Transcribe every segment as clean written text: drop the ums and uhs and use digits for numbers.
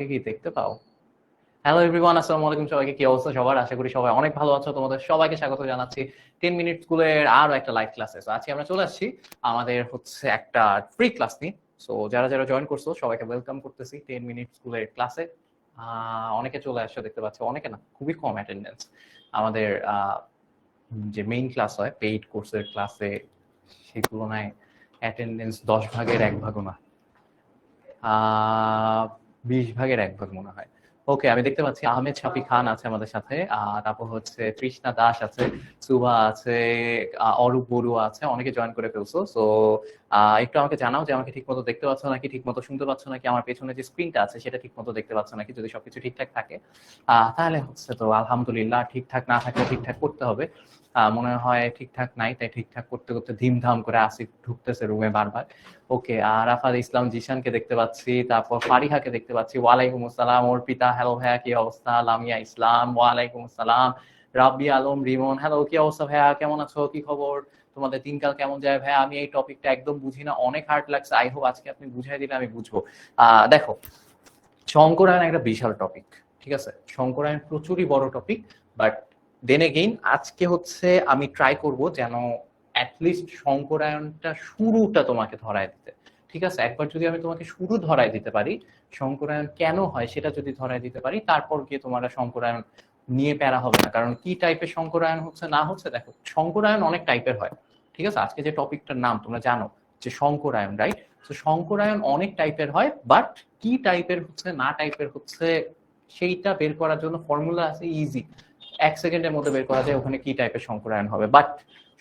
কি দেখতে পাও? হ্যালো এভরিওয়ান, আসসালামু আলাইকুম। সবাইকে কি অবস্থা সবার? আশা করি সবাই অনেক ভালো আছো। তোমাদের সবাইকে স্বাগত জানাচ্ছি 10 মিনিট স্কুলের আরো একটা লাইভ ক্লাসে। সো আজকে আমরা চলে আসছি আমাদের হচ্ছে একটা ফ্রি ক্লাস নিয়ে। সো যারা যারা জয়েন করছো সবাইকে ওয়েলকাম করতেছি 10 মিনিট স্কুলের ক্লাসে। অনেকে চলে আসছো দেখতে পাচ্ছি, অনেকে না, খুবই কম অ্যাটেন্ডেন্স। আমাদের যে মেইন ক্লাস হয় পেইড কোর্সের ক্লাসে সেই তুলনায় অ্যাটেন্ডেন্স 10 ভাগের 1 ভাগও না, 20 ভাগের 1 ভাগ মনে হয়। ওকে, আমি দেখতে পাচ্ছি আহমেদ শাফি খান আছে আমাদের সাথে, তারপর হচ্ছে তৃষ্ণা দাস আছে, সুভা আছে, অরূপ বড়ুয়া আছে, অনেকে জয়েন করে ফেলছো। সো একটু আমাকে জানাও যে আমাকে ঠিক মতো দেখতে পাচ্ছ নাকি, ঠিক মতো শুনতে পাচ্ছ নাকি, আমার পেছনে যে স্ক্রিনটা আছে সেটা ঠিক মতো দেখতে পাচ্ছ নাকি। যদি সবকিছু ঠিকঠাক থাকে তাহলে হচ্ছে তো আলহামদুলিল্লাহ, ঠিকঠাক না থাকলে ঠিকঠাক করতে হবে। মনে হয় ঠিকঠাক নাই, তাই ঠিকঠাক করতে করতে ধিমধাম করে আসিফ ঢুকতেছে রুমে বারবার। ওকে, আরাফাত ইসলাম জিশানকে দেখতে পাচ্ছি, তারপর ফারিহাকে দেখতে পাচ্ছি। ওয়ালাইকুম আসসালাম অর্পিতা, হ্যালো ভাইয়া কি অবস্থা? লামিয়া ইসলাম, ওয়ালাইকুম আসসালাম। রাব্বি আলম রিমন, হ্যালো কি অবস্থা ভাইয়া, কেমন আছো, কি খবর? তোমাদের দিনকাল কেমন যায় ভাইয়া? আমি এই টপিকটা একদম বুঝি না, অনেক হার্ড লাগছে। আই হোপ আজকে আপনি বুঝাই দিলে আমি বুঝবো। দেখো, শঙ্করায়ন একটা বিশাল টপিক, ঠিক আছে? শঙ্করায়ন প্রচুরই বড় টপিক, বাট দেন এগেইন আজকে হচ্ছে আমি ট্রাই করব যেন অ্যাটলিস্ট শঙ্করায়নটা শুরুটা তোমাকে ধরায় দিতে। ঠিক আছে, একবার যদি আমি তোমাকে শুরু ধরায় দিতে পারি, শঙ্করায়ন কেন হয় সেটা যদি ধরায় দিতে পারি, তারপর গিয়ে তোমরা শঙ্করায়ন নিয়ে প্যারা হবে না। কারণ কি টাইপের শঙ্করায়ন হচ্ছে না হচ্ছে, দেখো শঙ্করায়ন অনেক টাইপের হয়। ঠিক আছে, আজকে যে টপিকটার নাম তোমরা জানো যে শঙ্করায়ন, রাইট? তো শঙ্করায়ন অনেক টাইপের হয়, বাট কি টাইপের হচ্ছে না টাইপের হচ্ছে সেইটা বের করার জন্য ফর্মুলা আছে, ইজি, 1 সেকেন্ডের মধ্যে বের করা যায় ওখানে কি টাইপের শঙ্করায়ন হবে। বাট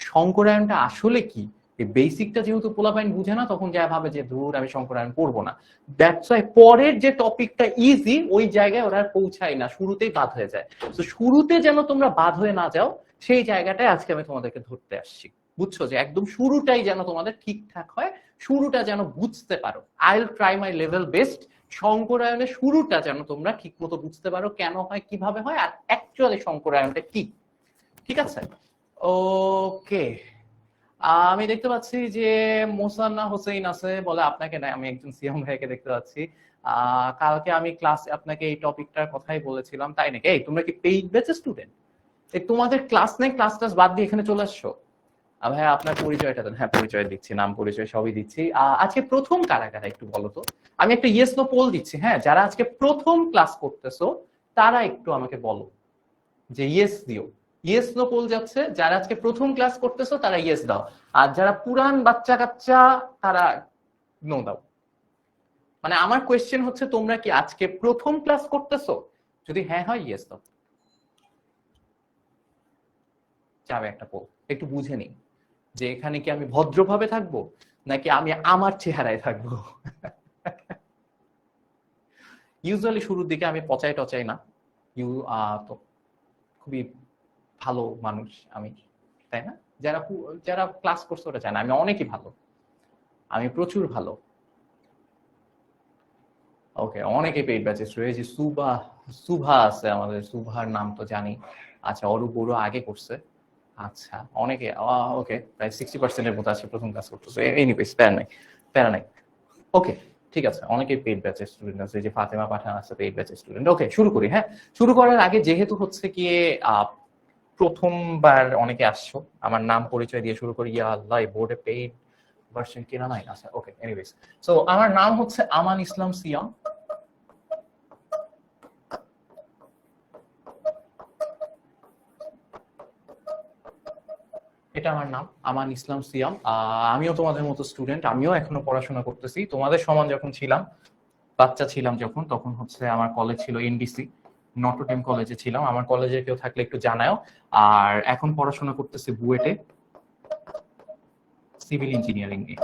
শঙ্করায়নটা আসলে কি, এই বেসিকটা যেহেতু পোলাপাইন বুঝে না, তখন যা ভাবে যে দূর আমি শঙ্করায়ন পড়বো না। দ্যাটস ওয়াই পরের যে টপিকটা ইজি ওই জায়গায় ওরা পৌঁছায় না, শুরুতেই বাদ হয়ে যায়। তো শুরুতে যেন তোমরা বাদ হয়ে না যাও, সেই জায়গাটায় আজকে আমি তোমাদেরকে ধরতে আসছি। বুঝছো, যে একদম শুরুটাই যেন তোমাদের ঠিকঠাক হয়, শুরুটা যেন বুঝতে পারো। I will try my level best শঙ্করায়নের শুরুটা যেন তোমরা ঠিক মতো বুঝতে পারো, কেন হয়, কিভাবে হয়, আর অ্যাকচুয়ালি শঙ্করায়নটা কি। ঠিক আছে, ওকে। আমি দেখতে পাচ্ছি যে মোসান্না হোসেন আছে, বলে আপনাকে নাই, আমি একজন সিয়াম ভাইকে দেখতে পাচ্ছি। কালকে আমি ক্লাসে আপনাকে এই টপিকটার কথাই বলেছিলাম, তাই নাকি? এই তোমরা কি পেইড ব্যাচের স্টুডেন্ট? তোমাদের ক্লাস নেই, ক্লাস টাস বাদ দিয়ে এখানে চলে আসছো? ভাইয়া আপনার পরিচয়টা দেন। হ্যাঁ, পরিচয় দিচ্ছি, নাম পরিচয় সবই দিচ্ছি। আজকে প্রথম কারা কারা একটু বলো তো। আমি একটা ইয়েস নো পোল দিচ্ছি, হ্যাঁ, যারা আজকে প্রথম ক্লাস করতেছো তারা একটু আমাকে বলো যে ইয়েস দিও। ইয়েস নো পোল যাচ্ছে, যারা আজকে প্রথম ক্লাস করতেছো তারা ইয়েস দাও, আর যারা পুরান বাচ্চা কাচ্চা তারা নো দাও। মানে আমার কোয়েশ্চেন হচ্ছে তোমরা কি আজকে প্রথম ক্লাস করতেছো? যদি হ্যাঁ হয় ইয়েস দাও, যাবে একটা পোল। একটু বুঝে নিই যে এখানে কি আমি ভদ্রভাবে থাকবো নাকি আমি আমার চেহারায় থাকবো। ইউজুয়ালি শুরুর দিকে আমি পচাই টচাই না, ইউ তো খুবই ভালো মানুষ আমি, তাই না? যারা যারা ক্লাস করছে ওরা জানে আমি অনেকই ভালো, আমি প্রচুর ভালো। ওকে, অনেকে পেইড ব্যাচেস রয়েছে। সুভা আছে আমাদের, সুভার নাম তো জানি। আচ্ছা, অরূপ বড়ুয়া আগে করছে। আচ্ছা, অনেকে, ওকে, প্রায় 60% মতো আছে প্রথম ক্লাস করতেছে। এনিওয়েজ, প্যারা নাই, প্যারা নাই। ওকে, ঠিক আছে, অনেকেই পেইড ব্যাচের স্টুডেন্ট আছে, যে ফাতেমা পাঠান আছে পেইড ব্যাচের স্টুডেন্ট। ওকে, শুরু করি। হ্যাঁ, শুরু করার আগে যেহেতু হচ্ছে গিয়ে প্রথমবার অনেকে আসছো, আমার নাম পরিচয় দিয়ে শুরু করি। ইয়া আল্লাহ, বোর্ডে পেইড ভার্সন কিনা নাই। আচ্ছা, ওকে, এনিওয়েজ। সো আমার নাম হচ্ছে আমান ইসলাম সিয়াম। এটা আমার নাম, আমান ইসলাম সিয়াম। আমিও তোমাদের মতো স্টুডেন্ট, আমিও এখনো পড়াশোনা করতেছি। তোমাদের সমান যখন ছিলাম, বাচ্চা ছিলাম যখন, তখন হচ্ছে আমার কলেজ ছিল এনডিসি, নটরডেম কলেজে ছিলাম। আমার কলেজে কেউ থাকলে একটু জানাও। আর এখন পড়াশোনা করতেছি বুয়েটে, সিভিল ইঞ্জিনিয়ারিং নিয়ে।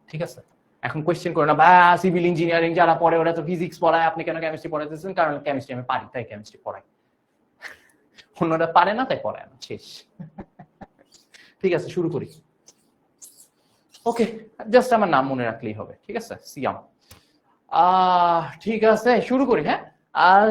ঠিক আছে, এখন কোয়েশ্চেন করে না বা সিভিল ইঞ্জিনিয়ারিং যারা পড়ে ওরা তো ফিজিক্স পড়ায়, আপনি কেন কেমিস্ট্রি পড়াইতেছেন? কারণ কেমিস্ট্রি আমি পারি তাই কেমিস্ট্রি পড়াই, অন্যরা পারে না তাই পড়ায় না, শেষ। ঠিক আছে, শুরু করি। ওকে, জাস্ট আমার নাম মনে রাখলেই হবে, ঠিক আছে, সিয়াম। ঠিক আছে, শুরু করি। হ্যাঁ, আর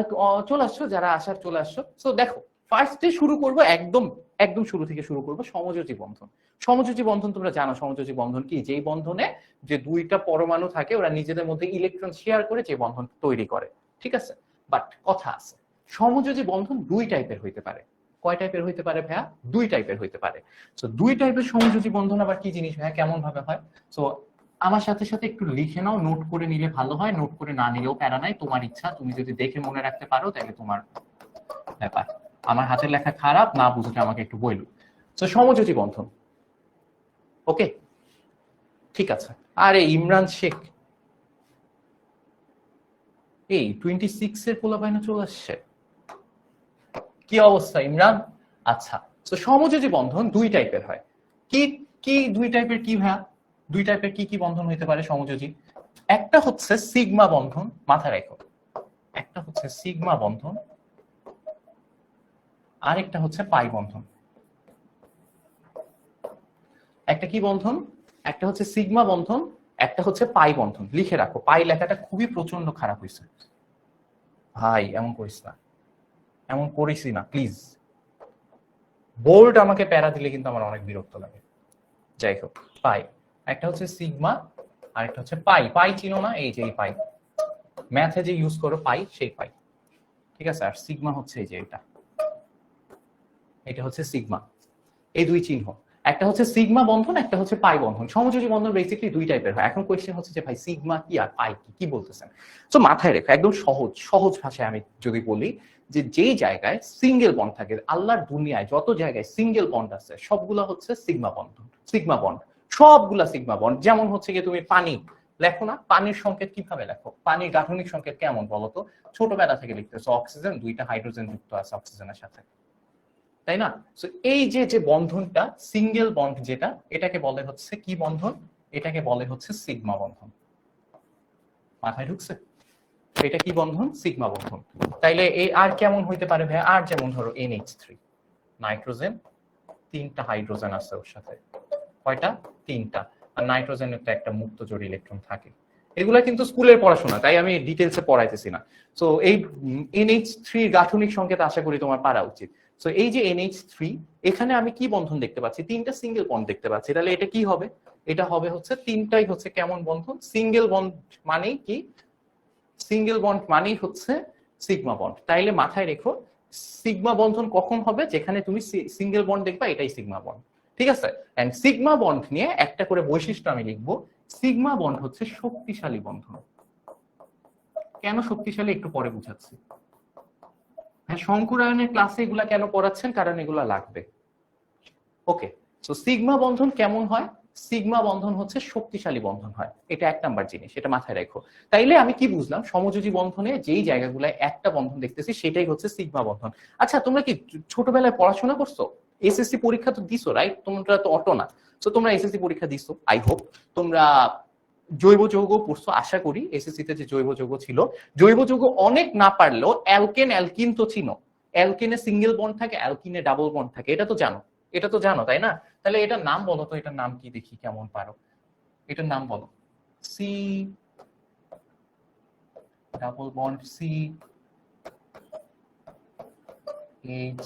চলে আসছো, যারা আসার চলে আসছো। তো দেখো, ফার্স্টে শুরু করব একদম একদম শুরু থেকে শুরু করব সমযোজী বন্ধন। সমযোজী বন্ধন তোমরা জানো সমযোজী বন্ধন কি, যেই বন্ধনে যে দুইটা পরমাণু থাকে ওরা নিজেদের মধ্যে ইলেকট্রন শেয়ার করে যে বন্ধন তৈরি করে, ঠিক আছে। বাট কথা আছে, সমযোজী বন্ধন দুই টাইপের হইতে পারে। কয় টাইপের হইতে পারে ভাইয়া? দুই টাইপের হইতে পারে। সো দুই টাইপের সমযোজী বন্ধন আবার কি জিনিস ভাইয়া, কেমন ভাবে হয়? সো আমার সাথে সাথে একটু লিখে নাও, নোট করে নিলে ভালো হয়, নোট করে না নিলেও প্যারা নাই, তোমার ইচ্ছা, তুমি যদি দেখে মনে রাখতে পারো তাহলে তোমার ব্যাপার। আমার হাতের লেখা খারাপ, না বুঝলে আমাকে একটু বইলো। তো সমযোজী বন্ধন, ওকে ঠিক আছে। আরে ইমরান শেখ, এই 26 এর পোলাপাইনা চলে আসছে, কি অবস্থা ইমরান? আচ্ছা, তো সমযোজী বন্ধন দুই টাইপের হয়। কি কি দুই টাইপের কি ভাইয়া? দুই টাইপের কি কি বন্ধন হইতে পারে সমযোজী? একটা হচ্ছে সিগমা বন্ধন, মাথায় রাখো, একটা হচ্ছে সিগমা বন্ধন, আরেকটা হচ্ছে পাই বন্ধন। একটা কি বন্ধন? একটা হচ্ছে সিগমা বন্ধন, একটা হচ্ছে পাই বন্ধন। লিখে রাখো, পাই লেখাটা খুবই প্রচন্ড খারাপ হয়েছে ভাই, এমন করিস না, এমন করিস না প্লিজ। বোল্ড আমাকে প্যারা দিলে কিন্তু আমার অনেক বিরক্ত লাগে। যাই হোক, পাই, একটা হচ্ছে সিগমা আর একটা হচ্ছে পাই। পাই চিনো না? এই যে এই পাই, ম্যাথে যে ইউজ করো পাই, সেই পাই, ঠিক আছে। আর সিগমা হচ্ছে এই যে এটা, এটা হচ্ছে সিগমা। এই দুই চিহ্ন, একটা হচ্ছে সিগমা বন্ধন, একটা হচ্ছে পাই বন্ধন। সমযোজী বন্ধন বেসিক্যালি দুই টাইপের হয়। এখন কোয়েশ্চেন হচ্ছে যে ভাই সিগমা কি আর পাই কি, কি বলতেছেন? তো মাথায় রেখো, একদম সহজ সহজ ভাষায় আমি যদি বলি, যে যেই জায়গায় সিঙ্গেল বন্ড থাকে, আল্লাহর দুনিয়ায় যত জায়গায় সিঙ্গেল বন্ড আছে সবগুলা হচ্ছে সিগমা বন্ধন, সিগমা বন্ড, সবগুলা সিগমা বন্ড। যেমন হচ্ছে কি তুমি পানি লেখো না, পানির সংকেত কিভাবে লেখো? পানির গাঠনিক সংকেত কেমন বলতো? ছোটবেলা থেকে লিখতেছো অক্সিজেন, দুইটা হাইড্রোজেন যুক্ত আছে অক্সিজেনের সাথে, তাই না? সো এই যে যে বন্ধনটা সিঙ্গেল বন্ড যেটা, এটাকে বলে হচ্ছে কি বন্ধন? এটাকে বলে হচ্ছে সিগমা বন্ধন। মাথায় ঢুকছে? এটা কি বন্ধন? সিগমা বন্ধন। তাইলে এই আর কেমন হইতে পারে ভাই? আর যেমন ধরো NH3, নাইট্রোজেন, তিনটা হাইড্রোজেন আছে ওর সাথে, কয়টা? তিনটা। আর নাইট্রোজেনের তো একটা মুক্ত জোড় ইলেকট্রন থাকে। এগুলা কিন্তু স্কুলের পড়াশোনা, তাই আমি ডিটেলসে পড়াইতেছি না। সো এই NH3 গাঠনিক সংকেত আশা করি তোমার পারা উচিত। সো এই যে NH3, এখানে আমি কি বন্ধন দেখতে পাচ্ছি? তিনটা সিঙ্গেল বন্ড দেখতে পাচ্ছি। তাহলে এটা কি হবে? এটা হবে হচ্ছে তিনটাই হচ্ছে কেমন বন্ধন? সিঙ্গেল বন্ড মানেই কি? সিঙ্গেল বন্ড মানেই হচ্ছে সিগমা বন্ড। তাইলে মাথায় রেখো, সিগমা বন্ধন কখন হবে? যেখানে তুমি সিঙ্গেল বন্ড দেখবা, এটাই সিগমা বন্ড, ঠিক আছে। এন্ড সিগমা বন্ড নিয়ে একটা করে বৈশিষ্ট্য আমি লিখবো। সিগমা বন্ড হচ্ছে শক্তিশালী বন্ধন। কেন শক্তিশালী একটু পরে বুঝাচ্ছি। হ্যাঁ, শঙ্কুরায়নের ক্লাসে এগুলা কেন পড়াচ্ছেন? কারণ এগুলা লাগবে। ওকে, সো সিগমা বন্ধন কেমন হয়? সিগমা বন্ধন হচ্ছে শক্তিশালী বন্ধন হয়, এটা এক নাম্বার জিনিস, এটা মাথায় রাখো। তাইলে আমি কি বুঝলাম? সমযোজী বন্ধনে যেই জায়গাগুলোয় একটা বন্ধন দেখতেছি সেটাই হচ্ছে সিগমা বন্ধন। আচ্ছা, তোমরা কি ছোটবেলায় পড়াশোনা করছো? এসএসসি পরীক্ষা তো দিছো, রাইট? তোমরা তো অটো না। সো তোমরা এসএসসি পরীক্ষা দিছো, আই হোপ তোমরা জৈব যৌগ পড়ছো, আশা করি এসএসসি তে যে জৈব যৌগ ছিল, জৈব যৌগ অনেক না পারলেও অ্যালকেন অ্যালকিন তো চিনো। অ্যালকেনে সিঙ্গেল বন্ড থাকে, অ্যালকিনে ডাবল বন্ড থাকে, এটা তো জানো, এটা তো জানো তাই না? তাহলে এটার নাম বলো তো, এটার নাম কি দেখি কেমন পারো। এটার নাম বলো। C double bond C H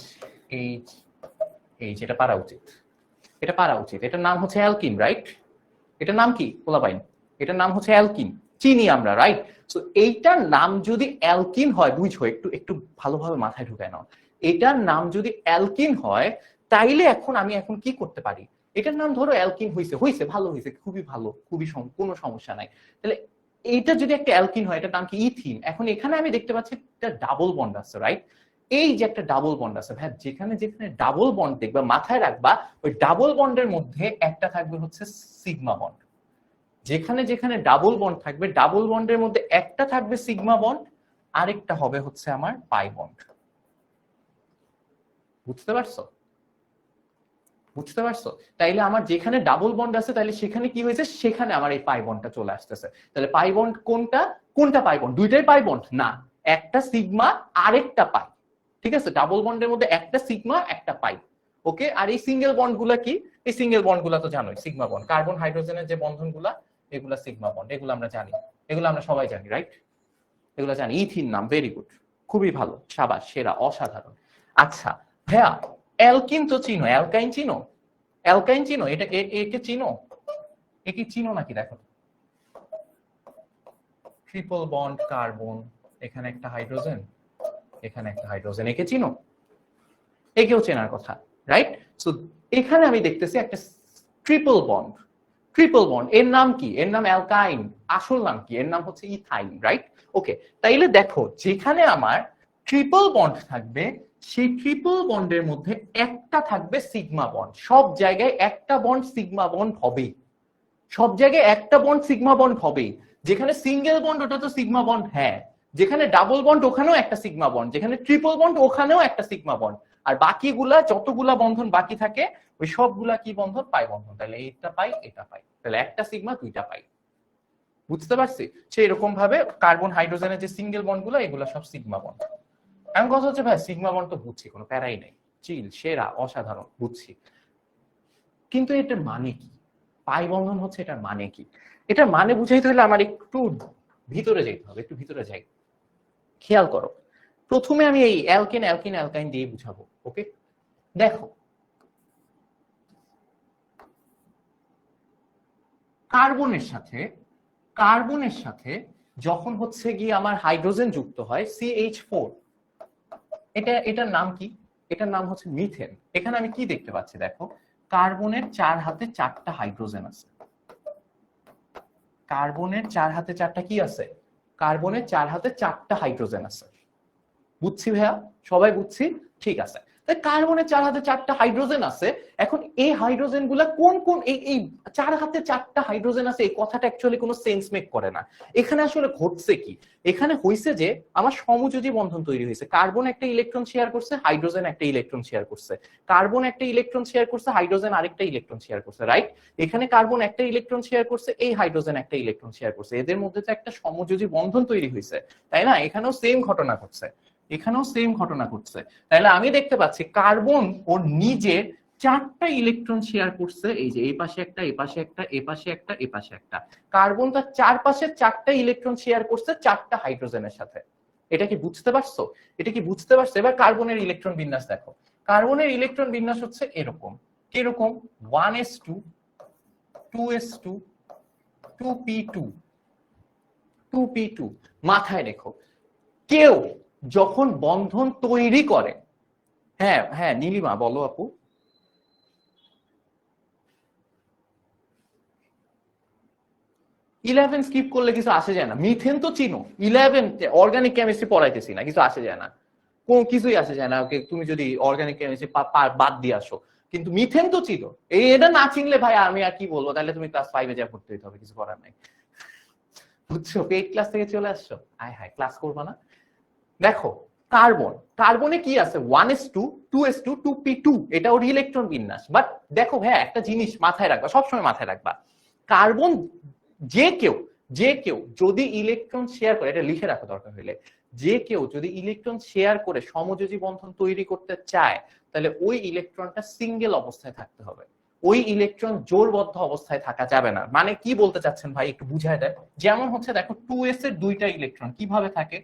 H H, এটা পারা উচিত, এটা পারা উচিত। এটার নাম হচ্ছে অ্যালকিন, রাইট? এটার নাম কি পোলাপাইন? এটার নাম হচ্ছে অ্যালকিন, চিনি আমরা, রাইট? সো এইটার নাম যদি অ্যালকিন হয়, বুঝছো, একটু একটু ভালোভাবে মাথায় ঢুকায় নাও। এটার নাম যদি অ্যালকিন হয়, তাইলে এখন আমি এখন কি করতে পারি? এটার নাম ধরো অ্যালকিন হইছে, হইছে, ভালো হইছে, খুবই ভালো, খুবই কোনো সমস্যা নাই। তাহলে এইটা যদি একটা অ্যালকিন হয়, এটার নাম কি? ইথিন। এখন এখানে আমি দেখতে পাচ্ছি একটা ডাবল বন্ড আছে, রাইট? এই যে একটা ডাবল বন্ড আছে ভাই, যেখানে যেখানে ডাবল বন্ড দেখবা মাথায় রাখবা ওই ডাবল বন্ডের মধ্যে একটা থাকবে হচ্ছে সিগমা বন্ড। যেখানে যেখানে ডাবল বন্ড থাকবে, ডাবল বন্ডের মধ্যে একটা থাকবে সিগমা বন্ড, আরেকটা হবে হচ্ছে আমার পাই বন্ড। বুঝতে পারছো? বুঝতে পারছো? তাইলে আমার যেখানে ডাবল বন্ড আছে, তাইলে সেখানে কি হয়েছে? সেখানে আমার এই পাই বন্ডটা চলে আসতেছে। তাহলে পাই বন্ড কোনটা? কোনটা পাই বন্ড? দুইটাই পাই বন্ড না, একটা সিগমা আরেকটা পাই, ঠিক আছে। ডাবল বন্ডের মধ্যে একটা সিগমা একটা পাই, ওকে। আর এই সিঙ্গেল বন্ড গুলা কি? এই সিঙ্গেল বন্ড গুলা তো জানোই, সিগমা বন্ড, কার্বন হাইড্রোজেনের যে বন্ধন গুলা, এগুলা সিগমা বন্ড, এগুলো আমরা জানি, এগুলো আমরা সবাই জানি, রাইট? এগুলো জানি। ইথিন নাম, ভেরি গুড, খুবই ভালো, সাবাস, সেরা, অসাধারণ। আচ্ছা, হ্যাঁ, অ্যালকিন তো চিনো, অ্যালকাইন চিনো, অ্যালকাইন চিনো, এটা একে চিনো, একে চিনো নাকি? দেখো ট্রিপল বন্ড কার্বন, এখানে একটা হাইড্রোজেন, এখানে একটা হাইড্রোজেন, একে চিনো? একেও চেনার কথা, রাইট? সো এখানে আমি দেখতেছি একটা ট্রিপল বন্ড, ট্রিপল বন্ড, এর নাম কি? এর নাম অ্যালকাইন। আসল নাম কি? এর নাম হচ্ছে ইথাইন, রাইট? ওকে, তাইলে দেখো যেখানে আমার ট্রিপল বন্ড থাকবে, সেই ট্রিপল বন্ডের মধ্যে একটা থাকবে সিগমা বন্ড। সব জায়গায় একটা বন্ড সিগমা বন্ড হবে, সব জায়গায় একটা বন্ড সিগমা বন্ড হবে। যেখানে সিঙ্গেল বন্ড ওটা তো সিগমা বন্ড, হ্যাঁ। যেখানে ডাবল বন্ড ওখানেও একটা সিগমা বন্ড, যেখানে ট্রিপল বন্ড ওখানেও একটা সিগমা বন্ড। আর বাকিগুলা যতগুলা বন্ধন বাকি থাকে ওই সবগুলা কি বন্ধন? পাই বন্ধন। তাহলে এইটা পাই, এটা পাই, তাহলে একটা সিগমা দুইটা পাই। বুঝতে পারছি? সে এরকম ভাবে কার্বন হাইড্রোজেনের যে সিঙ্গেল বন্ড গুলো, এগুলো সব সিগমা বন্ড। এখন কথা হচ্ছে ভাই সিগমা বন্ড তো বুঝছি, কোনো প্যারাই নেই, চিল, সেরা, অসাধারণ, বুঝছি, কিন্তু এটার মানে কি? পাই বন্ধন হচ্ছে, এটার মানে কি? এটার মানে বুঝাইতে হলে আমার একটু ভিতরে যেতে হবে, একটু ভিতরে যাই। খেয়াল করো, প্রথমে আমি এই অ্যালকেন অ্যালকিন অ্যালকাইন দিয়ে বুঝাবো। ওকে, দেখো কার্বনের সাথে, কার্বনের সাথে যখন হচ্ছে গিয়ে আমার হাইড্রোজেন যুক্ত হয় CH4, এটার নাম কি? এটার নাম হচ্ছে মিথেন। এখানে আমি কি দেখতে পাচ্ছি? দেখো কার্বনের 4 হাতে 4টা হাইড্রোজেন আছে। কার্বনের 4 হাতে 4টা কি আছে? কার্বনের 4 হাতে 4টা হাইড্রোজেন আছে। বুঝছি ভাইয়া? সবাই বুঝছি? ঠিক আছে। তাই কার্বনের 4 হাতে 4টা হাইড্রোজেন আছে। এখন এই হাইড্রোজেন গুলা কোন কোন, এই 4 হাতে 4টা হাইড্রোজেন আছে, এই কথাটা অ্যাকচুয়ালি কোনো সেন্স মেক করে না। এখানে আসলে ঘটছে কি? এখানে হইছে যে আমার সমযোজী বন্ধন তৈরি হয়েছে। কার্বন একটা ইলেকট্রন শেয়ার করছে, হাইড্রোজেন একটা ইলেকট্রন শেয়ার করছে, কার্বন একটা ইলেকট্রন শেয়ার করছে, হাইড্রোজেন আরেকটা ইলেকট্রন শেয়ার করছে, রাইট? এখানে কার্বন একটা ইলেকট্রন শেয়ার করছে, এই হাইড্রোজেন একটা ইলেকট্রন শেয়ার করছে, এদের মধ্যে তো একটা সমযোজী বন্ধন তৈরি হয়েছে, তাই না? এখানেও সেম ঘটনা ঘটছে, এখানেও সেম ঘটনা ঘটছে। তাহলে আমি দেখতে পাচ্ছি কার্বন ওর নিজের 4টা ইলেকট্রন শেয়ার করছে, এই যে এই পাশে একটা, এই পাশে একটা, এই পাশে একটা, এই পাশে একটা। কার্বন তার চারপাশে 4টা ইলেকট্রন শেয়ার করছে 4টা হাইড্রোজেনের সাথে। এটা কি বুঝতে পারছো? এটা কি বুঝতে পারছো? এবার কার্বনের ইলেকট্রন বিন্যাস দেখো। কার্বনের ইলেকট্রন বিন্যাস হচ্ছে এরকম। কিরকম? 1s2 2s2 2p2 2p2। মাথায় রেখো, কেউ যখন বন্ধন তৈরি করে, হ্যাঁ হ্যাঁ নীলিমা বলো আপু। 11 স্কিপ করলে কিছু আসে যায় না। মিথেন তো চিনো, 11 অর্গানিক কেমিস্ট্রি পড়াইতেছি না, কিছু আসে যায় না, কোন কিছুই আসে যায় না। ওকে, তুমি যদি অর্গানিক কেমিস্ট্রি বাদ দিয়ে আসো, কিন্তু মিথেন তো চিনো। এটা না চিনলে ভাই আমি আর কি বলবো, তাহলে তুমি ক্লাস 5-এ যা ভর্তি হইতে হবে, কিছু করার নাই। বুঝছো? 8 ক্লাস থেকে চলে আসছো, আয় হায় ক্লাস করবা না। দেখো কার্বন, কার্বনে কি আছে? 1s2 2s2 2p2, এটা ওর ইলেকট্রন বিন্যাস। বাট দেখো হ্যাঁ, একটা জিনিস মাথায় রাখবা, সবসময় মাথায় রাখবা, কার্বন যে কেউ, যে কেউ যদি ইলেকট্রন শেয়ার করে, এটা লিখে রাখো দরকার হলে, যে কেউ যদি ইলেকট্রন শেয়ার করে সমযোজী বন্ধন তৈরি করতে চায়, তাহলে ওই ইলেকট্রনটা সিঙ্গেল অবস্থায় থাকতে হবে, ওই ইলেকট্রন জোড়বদ্ধ অবস্থায় থাকা যাবে না। মানে কি বলতে চাচ্ছেন ভাই, একটু বুঝায় দেয়। যেমন হচ্ছে দেখো 2s এর 2টা ইলেকট্রন কিভাবে থাকে?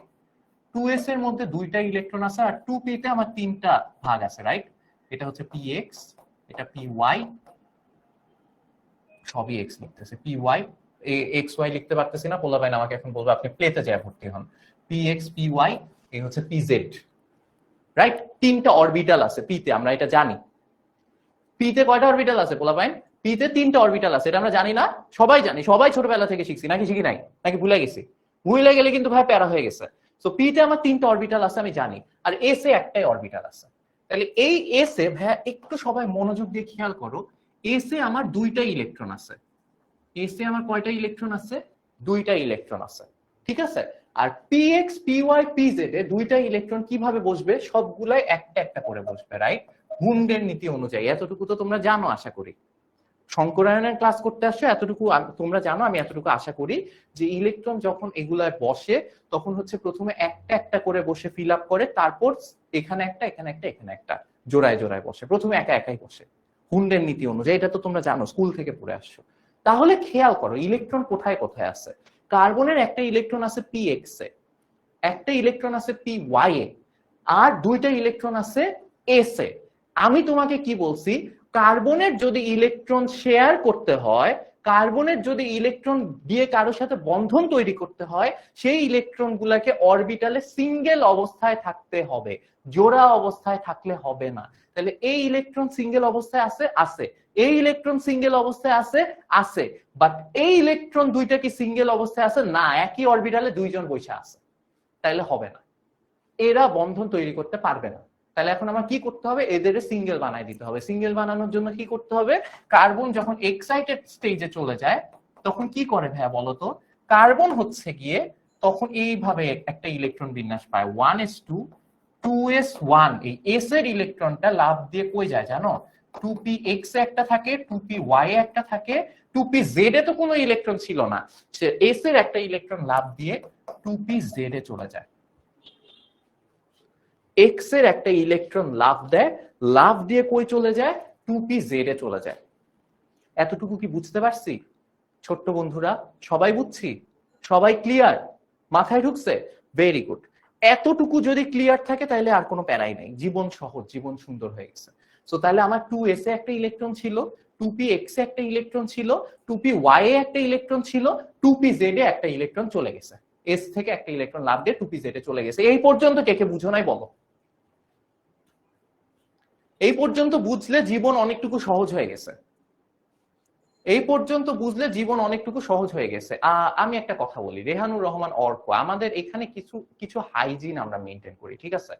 2s এর মধ্যে 2টা ইলেকট্রন আছে, আর 2p তে আমার 3টা ভাগ আছে, রাইট? এটা হচ্ছে px, এটা py, সবই x লিখতেছে, py xy লিখতে পারতেছি না, পোলা ভাই আমাকে এখন বলবো আপনি প্লেতে যায় ভর্তি হন। px py, এই হচ্ছে pz, রাইট? 3টা অরবিটাল আছে p তে, আমরা এটা জানি। p তে কয়টা অরবিটাল আছে পোলা ভাই? p তে 3টা অরবিটাল আছে, এটা আমরা জানি না? সবাই জানি, সবাই ছোটবেলা থেকে শিখছি, নাকি শিখি নাই? নাকি ভুলে গেছি? ভুলে গেলে কিন্তু ভাই প্যারা হয়ে গেছে। সো p তে আমার 3টা অরবিটাল আছে আমি জানি, আর s এ একটাই অরবিটাল আছে। তাহলে এই s এ ভাই একটু সবাই মনোযোগ দিয়ে খেয়াল করো, s এ আমার 2টা ইলেকট্রন আছে। s এ আমার কয়টা ইলেকট্রন আছে? 2টা ইলেকট্রন আছে, ঠিক আছে? আর px py pz এ 2টা ইলেকট্রন কিভাবে বসবে? সবগুলাই একটা একটা করে বসবে, রাইট? হুন্ডের নীতি অনুযায়ী। এতটুকু তো তোমরা জানো আশা করি, শঙ্করায়নের ক্লাস করতে আসছো, এতটুকু তোমরা জানো, আমি এতটুকু আশা করি, যে ইলেকট্রন যখন এগুলায় বসে তখন হচ্ছে প্রথমে একটা একটা করে বসে ফিল আপ করে, তারপর এখানে একটা, এখানে একটা, এখানে একটা, জোড়ায় জোড়ায় বসে, প্রথমে একা একাই বসে হুন্ডের নীতি অনুযায়ী। এটা তো তোমরা জানো, স্কুল থেকে পড়ে আসছো। তাহলে খেয়াল করো ইলেকট্রন কোথায় কোথায় আছে। কার্বনের একটা ইলেকট্রন আছে px এ, একটা ইলেকট্রন আছে py এ, আর 2টা ইলেকট্রন আছে এসে। আমি তোমাকে কি বলছি, কার্বনের যদি ইলেকট্রন শেয়ার করতে হয়, কার্বনের যদি ইলেকট্রন দিয়ে কারোর সাথে বন্ধন তৈরি করতে হয়, সেই ইলেকট্রন গুলাকে অরবিটালে সিঙ্গেল অবস্থায় থাকতে হবে, জোড়া অবস্থায় থাকলে হবে না। তাহলে এই ইলেকট্রন সিঙ্গেল অবস্থায় আছে, আছে। এই ইলেকট্রন সিঙ্গেল অবস্থায় আছে, আছে। বাট এই ইলেকট্রন দুইটা কি সিঙ্গেল অবস্থায় আছে? না, একই অরবিটালে দুইজন বসে আছে, তাইলে হবে না, এরা বন্ধন তৈরি করতে পারবে না। তাহলে এখন আমার কি করতে হবে, এদের সিঙ্গেল বানাই দিতে হবে। সিঙ্গেল বানানোর জন্য কি করতে হবে, কার্বন যখন এক্সাইটেড স্টেজে চলে যায় তখন কি করে ভাইয়া বলতো, কার্বন হচ্ছে গিয়ে তখন এইভাবে একটা ইলেকট্রন বিন্যাস পায় 1s2 2s1। এই এস এর ইলেকট্রনটা লাফ দিয়ে কই যায় জানো, 2p(x) এ একটা থাকে, 2p(y) এ একটা থাকে, 2p(z) এ তো কোনো ইলেকট্রন ছিল না, সে এস এর একটা ইলেকট্রন লাফ দিয়ে 2p(z) এ চলে যায়। এক্স এর একটা ইলেকট্রন লাফ দেয়, লাফ দিয়ে কই চলে যায়, 2p(z) এ চলে যায়। এতটুকু কি বুঝতে পারছি ছোট্ট বন্ধুরা? সবাই বুঝছি? সবাই ক্লিয়ার? মাথায় ঢুকছে? Very good. এতটুকু যদি ক্লিয়ার থাকে তাহলে আর কোনো প্যারাই নাই, জীবন সহজ, জীবন সুন্দর হয়ে গেছে। সো তাহলে আমার 2s এ একটা ইলেকট্রন ছিল, 2p(x) এ একটা ইলেকট্রন ছিল, 2p(y) এ একটা ইলেকট্রন ছিল, 2p(z) এ একটা ইলেকট্রন চলে গেছে। এস থেকে একটা ইলেকট্রন লাফ দিয়ে 2p(z) এ চলে গেছে। এই পর্যন্ত কে কে বুঝো নাই বলো? এই পর্যন্ত বুঝলে জীবন অনেকটুকু সহজ হয়ে গেছে। এই পর্যন্ত বুঝলে জীবন অনেকটুকু সহজ হয়ে গেছে। আমি একটা কথা বলি, রেহানুর রহমান অর্ক, আমাদের এখানে কিছু কিছু হাইজিন আমরা মেনটেন করি, ঠিক আছে?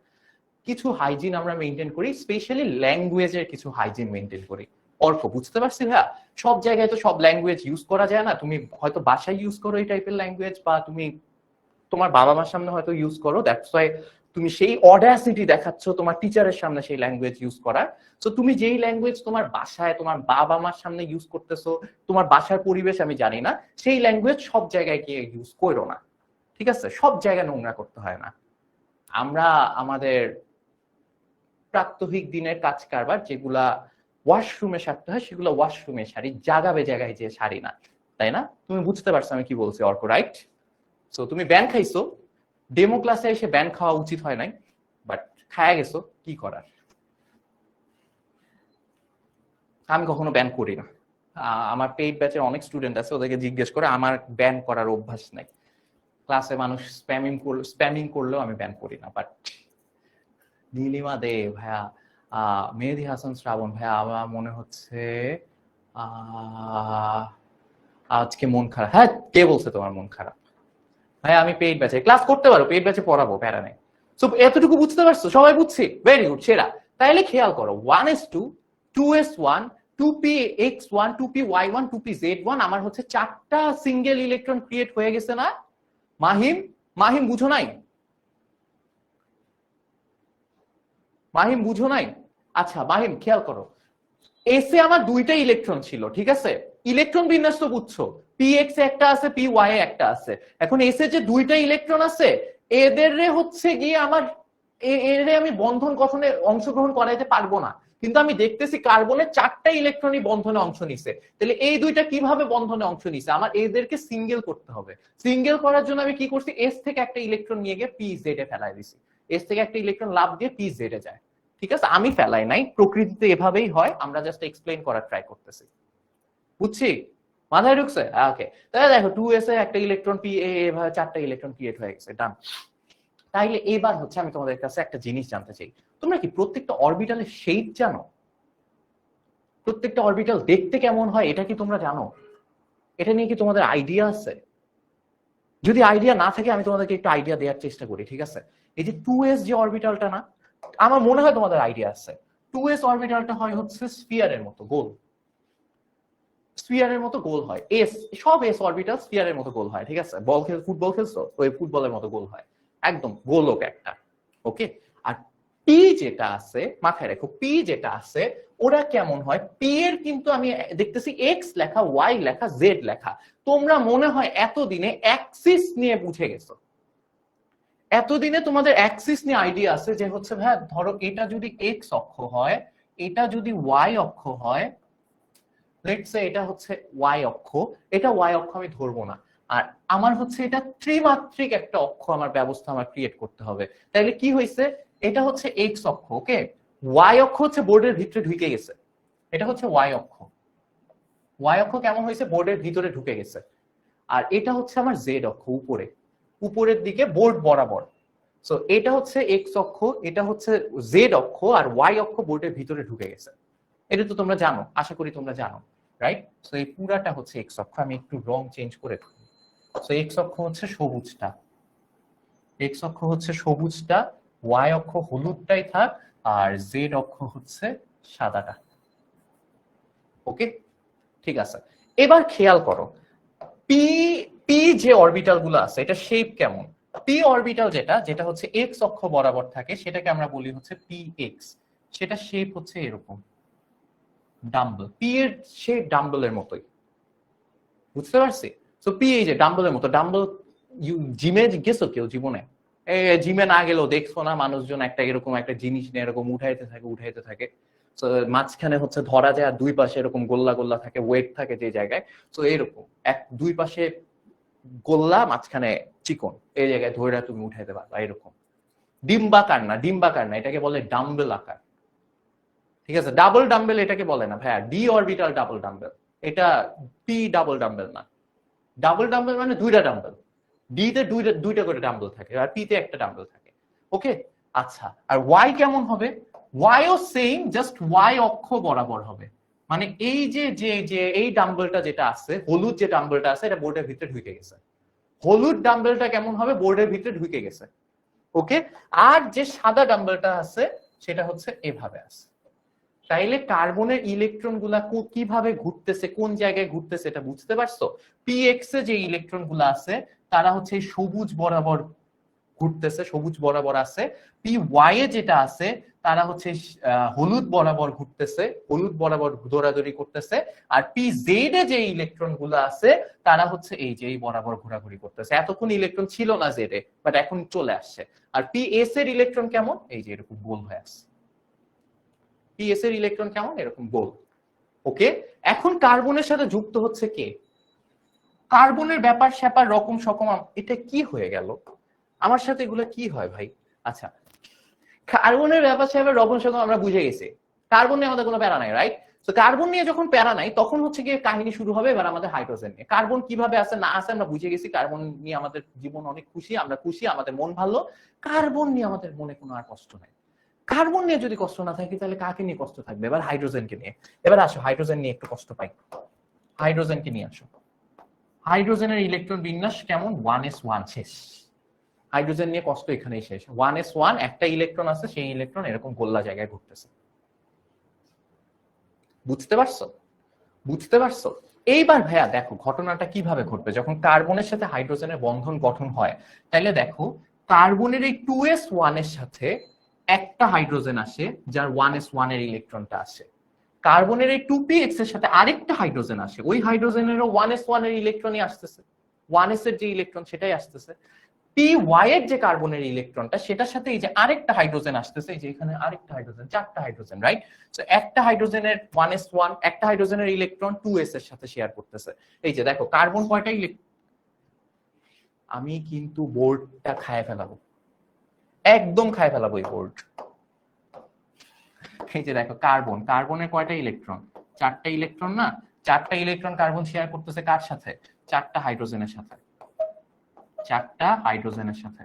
কিছু হাইজিন আমরা মেনটেন করি, স্পেশালি ল্যাঙ্গুয়েজের কিছু হাইজিন মেনটেন করি। অর্ক, বুঝতে পারছি ভাইয়া? সব জায়গায় তো সব ল্যাঙ্গুয়েজ ইউজ করা যায় না। তুমি হয়তো বাসায় ইউজ করো এই টাইপের ল্যাঙ্গুয়েজ, বা তুমি তোমার বাবা মার সামনে হয়তো ইউজ করো, দ্যাটস ওয়াই তুমি সেই অডাসিটি দেখাচ্ছ তোমার টিচারের সামনে সেই ল্যাঙ্গুয়েজ ইউজ করার। তো তুমি যেই ল্যাঙ্গুয়েজ তোমার বাসায় তোমার বাবা মার সামনে ইউজ করতেছো, তোমার বাসার পরিবেশ আমি জানি না, সেই ল্যাঙ্গুয়েজ সব জায়গায় গিয়ে ইউজ করো না, ঠিক আছে? সব জায়গায় নোংরা করতে হয় না। আমরা আমাদের প্রাত্যহিক দিনের কাজ কারবার যেগুলা ওয়াশরুমে সারতে হয় সেগুলো ওয়াশরুমে সারি, জায়গায় জায়গায় যে সারি না, তাই না? তুমি বুঝতে পারছো আমি কি বলছি অর্ক, রাইট? সো তুমি ব্যান খাইছো, ডেমো ক্লাসে এসে ব্যান খাওয়া উচিত হয় নাই, বাট খায়া গেছো, কি করার। আমি কখনো ব্যান করি না। আমার পেইড ব্যাচের অনেক স্টুডেন্ট আছে, ওদেরকে জিজ্ঞেস করে, আমার ব্যান করার অভ্যাস নাই। ক্লাসে মানুষ স্প্যামিং করলেও আমি ব্যান করি না। বাট নীলিমা দে ভাইয়া, মেহেদী হাসান শ্রাবণ ভাইয়া, আমার মনে হচ্ছে আজকে মন খারাপ। হ্যাঁ, কে বলছে তোমার মন খারাপ? ভাই আমি পেইড ব্যাচে ক্লাস করতে পারো, পেইড ব্যাচে পড়াবো, প্যারা নেই। সো এতটুকু বুঝতে পারছো? সবাই বুঝছি? ভেরি গুড, সেরা। তাইলে খেয়াল করো, 1s2 2s1 2p(x1) 2p(y1) 2p(z1) আমার হচ্ছে 4টা সিঙ্গেল ইলেকট্রন ক্রিয়েট হয়ে গেছে না? মাহিম, মাহিম বুঝো নাই? মাহিম বুঝো নাই? আচ্ছা মাহিম খেয়াল করো, এসে আমার দুইটা ইলেকট্রন ছিল, ঠিক আছে? ইলেকট্রন বিন্যাস তো বুঝছো, px এ একটা আছে, py এ একটা আছে। এখন এসে যে দুইটা ইলেকট্রন আছে, এদের হচ্ছে গিয়ে আমার এরে আমি বন্ধন গঠনে অংশগ্রহণ করাইতে পারবো না, কিন্তু আমি দেখতেছি কার্বনের 4টা ইলেকট্রনই বন্ধনে অংশ নিছে। তাহলে এই দুইটা কিভাবে বন্ধনে অংশ নিছে? আমার এদেরকে সিঙ্গেল করতে হবে। সিঙ্গেল করার জন্য আমি কি করছি, এস থেকে একটা ইলেকট্রন নিয়ে গিয়ে pz এ ফেলাই দিছি। এস থেকে একটা ইলেকট্রন লাফ দিয়ে pz এ যায়, ঠিক আছে? আমি ফেলাই নাই, প্রকৃতিতে এভাবেই হয়, আমরা জাস্ট এক্সপ্লেইন করার ট্রাই করতেছি। বুঝছি? মাথায় ঢুকছে? ওকে। তাহলে দেখো 2s এ একটা ইলেকট্রন পি এভাবে 4টা ইলেকট্রন ক্রিয়েট হয়ে গেছে, ডান। তাইলে এবার হচ্ছে আমি তোমাদের কাছে একটা জিনিস জানতে চাই, তোমরা কি প্রত্যেকটা অরবিটালের শেপ জানো? প্রত্যেকটা অরবিটাল দেখতে কেমন হয় এটা কি তোমরা জানো? এটা নিয়ে কি তোমাদের আইডিয়া আছে? যদি আইডিয়া না থাকে আমি তোমাদেরকে একটু আইডিয়া দেওয়ার চেষ্টা করি, ঠিক আছে? এই যে 2s যে অরবিটালটা না, আমার মনে হয় তোমাদের আইডিয়া আছে। 2s অরবিটালটা হয় হচ্ছে স্ফিয়ারের মতো গোল, স্ফিয়ারের মতো গোল হয়। এস, সব এস অরবিটাল স্ফিয়ারের মতো গোল হয়, ঠিক আছে? ফুটবল খেলছো, ওই ফুটবলের মতো গোল হয়, একদম গোলক একটা। ওকে। আর পি যেটা আছে, মাথায় রেখো, পি যেটা আছে ওরা কেমন হয়, পি এর কিন্তু আমি দেখতেছি এক্স লেখা, ওয়াই লেখা, জেড লেখা। তোমরা মনে হয় এতদিনে অ্যাক্সিস নিয়ে বুঝে গেছো। এতদিনে তোমাদের অ্যাক্সিস নিয়ে আইডিয়া আছে যে হচ্ছে ভাই ধরো এটা যদি এক্স অক্ষ হয়, এটা যদি ওয়াই অক্ষ হয়, লেটস সে এটা হচ্ছে ওয়াই অক্ষ, এটা ওয়াই অক্ষ আমি ধরবো না, আর আমার হচ্ছে এটা ত্রিমাত্রিক একটা অক্ষ আমার ব্যবস্থা আমার ক্রিয়েট করতে হবে। তাইলে কি হয়েছে, এটা হচ্ছে এক্স অক্ষ, ওকে? ওয়াই অক্ষ হচ্ছে বোর্ডের ভিতরে ঢুকে গেছে, এটা হচ্ছে ওয়াই অক্ষ। ওয়াই অক্ষ কেমন হয়েছে, বোর্ডের ভিতরে ঢুকে গেছে। আর এটা হচ্ছে আমার জেড অক্ষ, উপরে উপরের দিকে বোর্ড বরাবর। সো এটা হচ্ছে এক্স অক্ষ, এটা হচ্ছে জেড অক্ষ, আর ওয়াই অক্ষ বোর্ডের ভিতরে ঢুকে গেছে। এটা তো তোমরা জানো, আশা করি তোমরা জানো, রাইট? সো এই পুরাটা হচ্ছে এক্স অক্ষ। আমি একটু রং চেঞ্জ করে দিই। সো এক্স অক্ষ হচ্ছে সবুজটা, এক্স অক্ষ হচ্ছে সবুজটা, ওয়াই অক্ষ হলুদটাই থাক, আর জেড অক্ষ হচ্ছে সাদাটা। ওকে, ঠিক আছে। এবার খেয়াল করো পি, পি যে অরবিটাল গুলো আছে এটা শেপ কেমন। পি অরবিটাল যেটা যেটা হচ্ছে এক্স অক্ষ বরাবর থাকে সেটাকে আমরা বলি হচ্ছে পি এক্স। সেটা শেপ হচ্ছে এরকম, ডাম্বল। পি এর শেপ ডাম্বলের মতোই, বুঝতে পারছি? তো পি এই যে ডাম্বলের মতো। ডাম্বল জিমে গেছো কেউ জীবনে? জিমে না গেলেও দেখছো না মানুষজন একটা এরকম একটা জিনিস নিয়ে এরকম উঠাইতে থাকে উঠাইতে থাকে। তো মাঝখানে হচ্ছে ধরা যায় আর দুই পাশে এরকম গোল্লা গোল্লা থাকে, ওয়েট থাকে যে জায়গায়। তো এরকম এক দুই পাশে গোল্লা, মাঝখানে চিকন, এই জায়গায় ধরে তুমি উঠাইতে পারবা এরকম। ডিম্বাকার না, ডিম্বাকার না, এটাকে বলে ডাম্বেল আকার। ঠিক আছে, ডাবল ডাম্বেল এটাকে বলে না ভাইয়া, ডি অরবিটাল ডাবল ডাম্বেল। এটা পি ডাবল ডাম্বেল না। ডাবল ডাম্বেল মানে দুইটা ডাম্বেল, ডি তে দুইটা দুইটা করে ডাম্বেল থাকে, আর পি তে একটা ডাম্বেল থাকে। ওকে, আচ্ছা। আর ওয়াই কেমন হবে? ওয়াই ও সেম, জাস্ট ওয়াই অক্ষ বরাবর হবে। মানে এই যে যে যে এই ডাম্বেলটা যেটা আছে, হলুদ যে ডাম্বেলটা আছে, এটা বোর্ডের ভিতরে ঢুকে গেছে। হলুদ ডাম্বেলটা কেমন হবে? বোর্ডের ভিতরে ঢুকে গেছে। ওকে, আর যে সাদা ডাম্বেলটা আছে সেটা হচ্ছে এভাবে আছে। তাইলে কার্বনের ইলেকট্রন গুলা কিভাবে ঘুরতেছে, কোন জায়গায় ঘুরতেছে এটা বুঝতে পারছো? পি এক্স এ যে ইলেকট্রন গুলা আছে তারা হচ্ছে সবুজ বরাবর ঘুরতেছে, সবুজ বরাবর আছে। পি ওয়াই এ যেটা আছে তারা হচ্ছে হলুদ বরাবর ঘুরতেছে, হলুদ বরাবর দৌড়াদৌড়ি করতেছে। আর পি জেড এ যে ইলেকট্রন গুলো আছে তারা হচ্ছে এই যে এই বরাবর ঘোরাঘুরি করতেছে। এতক্ষণ ইলেকট্রন ছিল না জেড এ, বাট এখন চলে আসছে। আর পি এস এর ইলেকট্রন কেমন? এই যে এরকম গোল হয়ে আসছে। পি এস এর ইলেকট্রন কেমন? এরকম গোল। ওকে, এখন কার্বনের সাথে যুক্ত হচ্ছে কে? কার্বনের ব্যাপার স্যাপার রকম সকম, এটা কি হয়ে গেল আমার সাথে? এগুলো কি হয় ভাই? আচ্ছা, কার্বনের ব্যাপার স্যাপার রকম সকম আমরা বুঝে গেছি। কার্বন নিয়ে আমাদের কোনো প্যারা নাই, রাইট? তো কার্বন নিয়ে যখন প্যারা নাই তখন হচ্ছে গিয়ে কাহিনী শুরু হবে এবার আমাদের হাইড্রোজেন নিয়ে। কার্বন কিভাবে আছে না আছে আমরা বুঝে গেছি। কার্বন নিয়ে আমাদের জীবন অনেক খুশি, আমরা খুশি, আমাদের মন ভালো। কার্বন নিয়ে আমাদের মনে কোনো আর কষ্ট নাই। কার্বন নিয়ে যদি কষ্ট না থাকে তাহলে কাকে নিয়ে কষ্ট থাকবে? এবার হাইড্রোজেনকে নিয়ে। এবার আসো, হাইড্রোজেন নিয়ে একটু কষ্ট পাই। হাইড্রোজেনকে নিয়ে আসো। হাইড্রোজেনের ইলেকট্রন বিন্যাস কেমন? 1s1 শেষ। হাইড্রোজেন নিয়ে কষ্ট এখানেই শেষ। 1s1, একটা ইলেকট্রন আছে, সেই ইলেকট্রন এরকম গোল্লা জায়গায় ঘুরতেছে। বুঝতে পারছো? বুঝতে পারছো? এইবার ভাইয়া দেখো ঘটনাটা কিভাবে ঘটবে যখন কার্বনের সাথে হাইড্রোজেনের বন্ধন গঠন হয়। তাইলে দেখো কার্বনের এই 2s1 এর সাথে একটা হাইড্রোজেন আসে যার 1s1 এর ইলেকট্রনটা আসে। কার্বনের এই 2px এর সাথে আরেকটা হাইড্রোজেন আসে, ওই হাইড্রোজেনেরও 1s1 এর ইলেকট্রনই আসতেছে, 1s এর যে ইলেকট্রন সেটাই আসতেছে। পি ওয়াই এর যে কার্বনের ইলেকট্রনটা সেটার সাথে এই যে আরেকটা হাইড্রোজেন আসতেছে, এই যে এখানে আরেকটা হাইড্রোজেন, চারটা হাইড্রোজেন, রাইট? সো একটা হাইড্রোজেনের 1s1, একটা হাইড্রোজেনের ইলেকট্রন 2s এর সাথে শেয়ার করতেছে। এই যে দেখো কার্বন কয়টা ইলেকট্রন, আমি কিন্তু বোর্ডটা খায় ফেলাবো, একদম খায় ফেলাবো এই বোর্ড। এই যে দেখো কার্বন, কার্বনের কয়টা ইলেকট্রন? চারটা ইলেকট্রন না? চারটা ইলেকট্রন কার্বন শেয়ার করতেছে কার সাথে? চারটা হাইড্রোজেনের সাথে, চারটা হাইড্রোজেনের সাথে,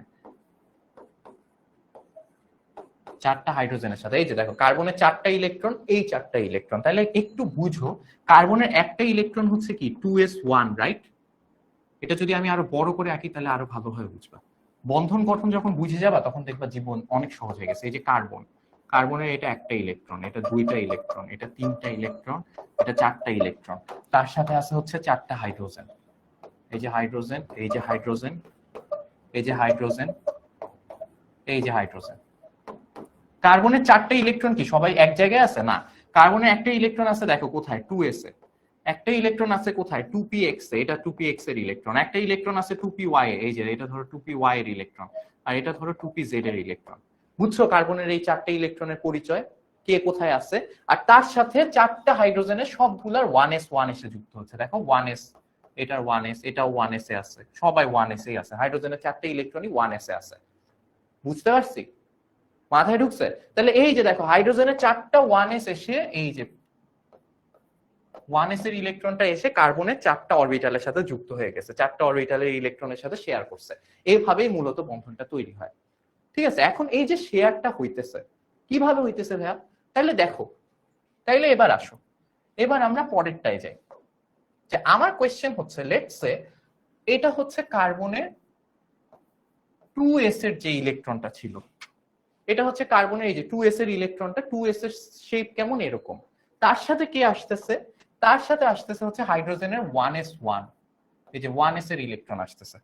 চারটা হাইড্রোজেনের সাথে। এই যে দেখো কার্বনের চারটা ইলেকট্রন, এই চারটা ইলেকট্রন। তাহলে একটু বুঝো, কার্বনের একটা ইলেকট্রন হচ্ছে কি 2s1, রাইট? এটা যদি আমি আরো বড় করে আঁকি তাহলে আরো ভালোভাবে বুঝবা। বন্ধন গঠন যখন বুঝে যাবা তখন দেখবা জীবন অনেক সহজ হয়ে গেছে। এই যে কার্বন, কার্বনের এটা একটা ইলেকট্রন, এটা দুইটা ইলেকট্রন, এটা তিনটা ইলেকট্রন, এটা চারটা ইলেকট্রন, তার সাথে আছে হচ্ছে চারটা হাইড্রোজেন। এই যে হাইড্রোজেন, এই যে হাইড্রোজেন, এই যে হাইড্রোজেন, এই যে হাইড্রোজেন। কার্বনের চারটা ইলেকট্রন কি সবাই এক জায়গায় আছে? না, কার্বনের একটা ইলেকট্রন আছে দেখো কোথায়, 2s এ। একটা ইলেকট্রন আছে কোথায়, 2px এ, এটা 2px এর ইলেকট্রন। একটা ইলেকট্রন আছে 2py এ, এই যে এটা ধরো 2py এর ইলেকট্রন, আর এটা ধরো 2pz এর ইলেকট্রন। বুঝছো কার্বনের এই চারটা ইলেকট্রনের পরিচয়, কে কোথায় আছে? আর তার সাথে চারটা হাইড্রোজেনের সবগুলার 1s1 এসে যুক্ত হচ্ছে। দেখো 1s, এটার 1s, এটাও 1s এ আছে, সবাই 1s এ আছে। হাইড্রোজেনের চারটা ইলেকট্রনই 1s এ আছে। বুঝতে পারছি? মাথায় ঢুকছে? তাহলে এই যে দেখো হাইড্রোজেনের 4টা 1s এসে এই যে 1s এর ইলেকট্রনটা এসে কার্বনের 4টা অরবিটালের সাথে যুক্ত হয়ে গেছে, 4টা অরবিটালের ইলেকট্রনের সাথে শেয়ার করছে। এইভাবেই মূলত বন্ধনটা তৈরি হয়। ঠিক আছে, এখন এই যে শেয়ারটা হইতেছে কিভাবে হইতেছে ভাইয়া? তাহলে দেখো, তাইলে এবার আসো, এবার আমরা পরেরটায় যাই। যে আমার কোয়েশ্চেন হচ্ছে, লেটস সে এটা হচ্ছে কার্বনের 2s এর যে ইলেকট্রনটা ছিল, এটা হচ্ছে কার্বনের এই যে 2s এর ইলেকট্রনটা, 2s এর শেপ কেমন এরকম। তার সাথে কে আসতেছে? তার সাথে আসতেছে হচ্ছে হাইড্রোজেনের 1s1, এই যে 1s এর ইলেকট্রন আসতেছে,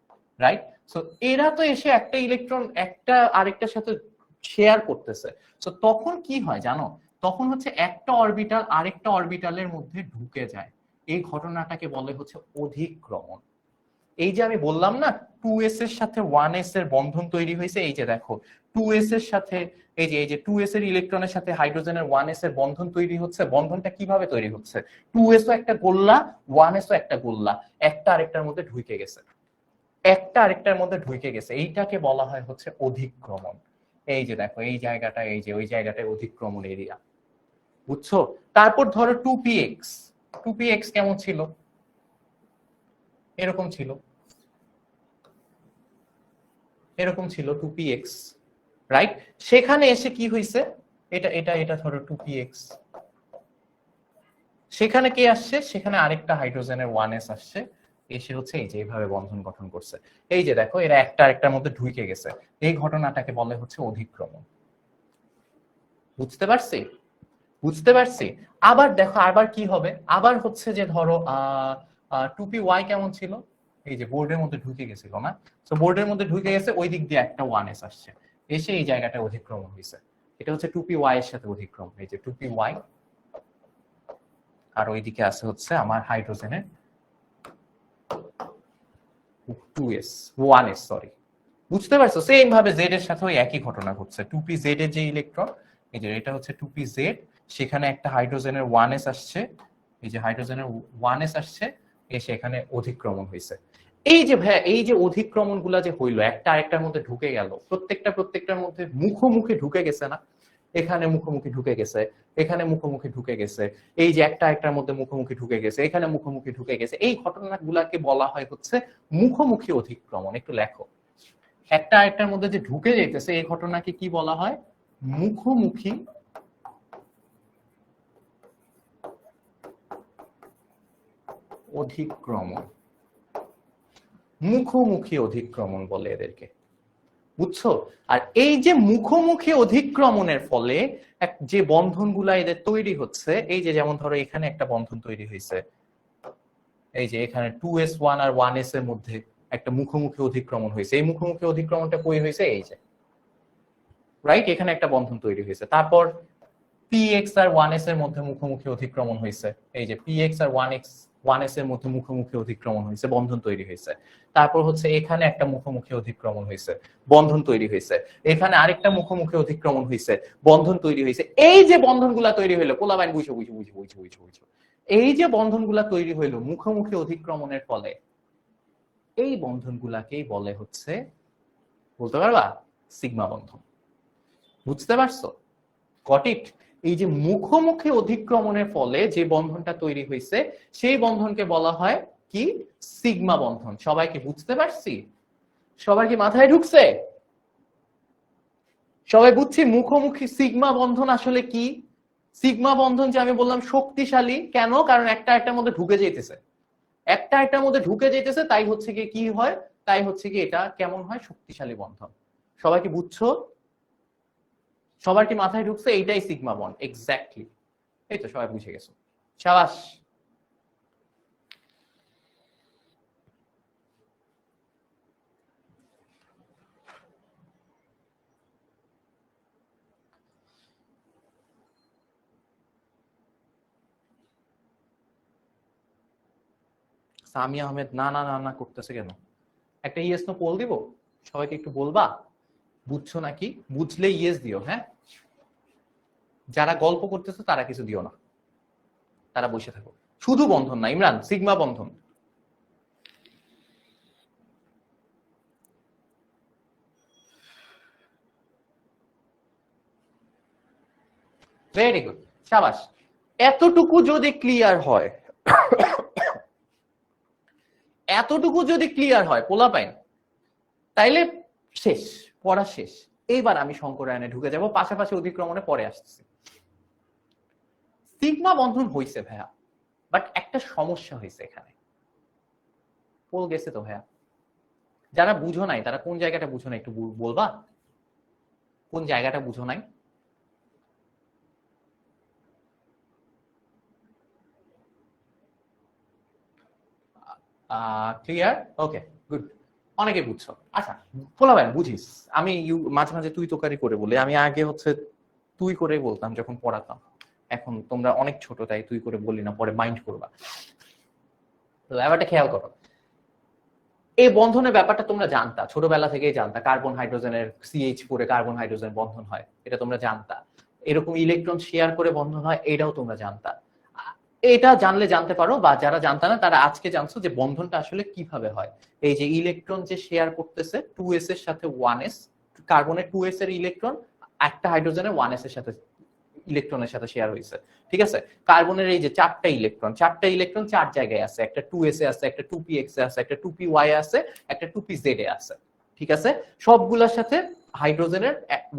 রাইট? সো এরা তো এসে একটা ইলেকট্রন একটা আরেকটার সাথে শেয়ার করতেছে। সো তখন কি হয় জানো? তখন হচ্ছে একটা অরবিটাল আরেকটা অরবিটালের মধ্যে ঢুকে যায়। এই ঘটনাটাকে বলে হচ্ছে অধিক্রমণ। এই যে আমি বললাম না 2s এর সাথে 1s এর বন্ধন তৈরি হয়েছে, এই যে দেখো 2s এর সাথে এই যে 2s এর ইলেকট্রনের সাথে হাইড্রোজেনের 1s এর বন্ধন তৈরি হচ্ছে। বন্ধনটা কিভাবে তৈরি হচ্ছে? 2s ও একটা গোল্লা, 1s ও একটা গোল্লা, একটা আরেকটার মধ্যে ঢুকে গেছে, একটা আরেকটার মধ্যে ঢুকে গেছে। এইটাকে বলা হয় হচ্ছে অধিক্রমণ। এই যে দেখো এই জায়গাটা, এই যে ওই জায়গাটায় অধিক্রমণ এরিয়া, বুঝছো? তারপর ধরো 2px, 2px কেমন ছিল? এরকম ছিল, এরকম ছিল 2px, রাইট? সেখানে এসে কি হয়েছে? এটা এটা এটা ধরো 2px, সেখানে কে আসছে? সেখানে আরেকটা হাইড্রোজেনের 1s আসছে, এসে হচ্ছে এই যে এইভাবে বন্ধন গঠন করছে। এই যে দেখো এরা একটা আরেকটার মধ্যে ঢুকে গেছে। এই ঘটনাটাকে বলে হচ্ছে অধিক্রমণ। বুঝতে পারছি? বুঝতে পারছি। আবার দেখো আবার কি হবে, আবার হচ্ছে যে ধরো 2py কেমন ছিল? এই যে বোর্ডের মধ্যে ঢুকে গেছিল না? তো বোর্ডের মধ্যে ঢুকে গেছে, ওই দিক দিয়ে একটা 1s আসছে, এসে এই জায়গাটা অধিক্রমণ হয়েছে। এটা হচ্ছে 2py এর সাথে অধিক্রমণ, এই যে 2py, আর ওইদিকে আছে হচ্ছে আমার হাইড্রোজেনের 2s 1s, সরি। বুঝতে পারছো? সেম ভাবে জেড এর সাথে ওই একই ঘটনা ঘটছে। 2pz এর যে ইলেকট্রন, এই যে এটা হচ্ছে 2pz, সেখানে একটা হাইড্রোজেনের 1s আসছে, এই যে হাইড্রোজেনের 1s আসছে, এসে এখানে অধিক্রমণ হয়েছে। এই যে ভাইয়া এই যে অধিক্রমণ গুলা যে হইলো, একটা আরেকটার মধ্যে ঢুকে গেল, প্রত্যেকটার মধ্যে মুখোমুখি ঢুকে গেছে না? এখানে মুখোমুখি ঢুকে গেছে, এখানে মুখোমুখি ঢুকে গেছে, এই যে একটা একটার মধ্যে মুখোমুখি ঢুকে গেছে, এখানে মুখোমুখি ঢুকে গেছে। এই ঘটনাগুলাকে বলা হয় হচ্ছে মুখোমুখি অধিক্রমণ। একটু লেখো, একটা আরেকটার মধ্যে যে ঢুকে যাইতেছে এই ঘটনাকে কি বলা হয়? মুখোমুখি অধিক্রমণ। মুখোমুখি অধিক্রমণ বলে এদেরকে, বুঝছো? আর এই যে মুখোমুখি অধিক্রমণের ফলে যে বন্ধনগুলা এদের তৈরি হচ্ছে, এই যে যেমন ধরো এখানে একটা বন্ধন তৈরি হয়েছে, এই যে এখানে 2s1 আর 1s এর মধ্যে একটা মুখোমুখি অধিক্রমণ হয়েছে। এই মুখোমুখি অধিক্রমণটা কই হয়েছে? এই যে, রাইট, এখানে একটা বন্ধন তৈরি হয়েছে। তারপর px আর 1s এর মধ্যে মুখোমুখি অধিক্রমণ হয়েছে, এই যে px আর 1s এর মধ্যে মুখোমুখি অধিক্রমণ হয়েছে, বন্ধন তৈরি হয়েছে। তারপর হচ্ছে এখানে একটা মুখোমুখি অধিক্রমণ হয়েছে, বন্ধন তৈরি হয়েছে। এখানে আরেকটা মুখোমুখি অধিক্রমণ হয়েছে, বন্ধন তৈরি হয়েছে। এই যে বন্ধনগুলা তৈরি হইলো, পোলাবাইন বুঝো বুঝো বুঝো বুঝো বুঝো বুঝো, এই যে বন্ধনগুলা তৈরি হইলো মুখোমুখি অধিক্রমণের ফলে, এই বন্ধনগুলাকেই বলে হচ্ছে, বলতে পারবা, সিগমা বন্ধন। বুঝতে পারছো? Got it? এই যে মুখোমুখি অধিক্রমণের ফলে যে বন্ধনটা তৈরি হয়েছে, সেই বন্ধনকে বলা হয় কি? সিগমা বন্ধন। সবাইকে বুঝতে পারছি? সবার কি মাথায় ঢুকছে? সবাই বুঝছি মুখোমুখি সিগমা বন্ধন আসলে কি? সিগমা বন্ধন যে আমি বললাম শক্তিশালী, কেন? কারণ একটা একটার মধ্যে ঢুকে যেতেছে, একটা একটার মধ্যে ঢুকে যেতেছে, তাই হচ্ছে কি কি হয়, তাই হচ্ছে কি এটা কেমন হয়? শক্তিশালী বন্ধন। সবাই কি বুঝছো? সবার কি মাথায় ঢুকছে? এইটাই সিগমা বন্ড, এক্স্যাক্টলি। এই তো সবাই বুঝে গেছো, সাবাস। সামি আহমেদ না না না না করতেছে কেন? একটা ইয়েস নো পোল দিব, সবাইকে একটু বলবা বুঝছো নাকি? বুঝলে ইয়েস দিও, হ্যাঁ? যারা গল্প করতেছো তারা কিছু দিও না, তারা বসে থাকো। শুধু বন্ধন না ইমরান, সিগমা বন্ধন। ভেরি গুড, শাবাশ। এতটুকু যদি ক্লিয়ার হয়, এতটুকু যদি ক্লিয়ার হয় পোলাপাইন, তাইলে শেষ, পড়া শেষ। এইবার আমি শঙ্করায়নে ঢুকে যাব, পাশাপাশি অধিক্রমণে পরে আসতেছি। সিগমা বন্ধন হইছে ভাইয়া, বাট একটা সমস্যা হয়েছে এখানে। পোল গেছে তো ভাইয়া, যারা বুঝো নাই তারা কোন জায়গাটা বুঝো নাই একটু বলবা, কোন জায়গাটা বুঝো নাই? ক্লিয়ার, ওকে গুড, অনেকে বুঝছো। আচ্ছা পোলাবেন বুঝিস, আমি মাঝে মাঝে তুই তোকারি করে বলি, আমি আগে হচ্ছে তুই করে বলতাম যখন পড়াতাম, এখন তোমরা অনেক ছোট তাই তুই করে বলি না, পরে মাইন্ড করবা। তো ব্যাপারটা খেয়াল করো, এই বন্ধনের ব্যাপারটা তোমরা জানতা, ছোটবেলা থেকেই জানতা, কার্বন হাইড্রোজেনের CH পরে কার্বন হাইড্রোজেন বন্ধন হয়, এটা তোমরা জানতা। এরকম ইলেকট্রন শেয়ার করে বন্ধন হয়, এটাও তোমরা জানতা। এটা জানলে জানতে পারো, বা যারা জানতা না তারা আজকে জানছো যে বন্ধনটা আসলে কিভাবে হয়। এই যে ইলেকট্রন যে শেয়ার করতেছে 2s এর সাথে 1s, কার্বনের 2s এর ইলেকট্রন একটা হাইড্রোজেনের 1s এর সাথে ইলেকট্রনের সাথে শেয়ার হয়েছে, ঠিক আছে। কার্বনের এই যে চারটা ইলেকট্রন চার জায়গায় আছে, একটা 2s এ আছে, একটা 2px এ আছে, একটা 2py এ আছে, একটা 2pz এ আছে, ঠিক আছে। সবগুলোর সাথে হাইড্রোজেনের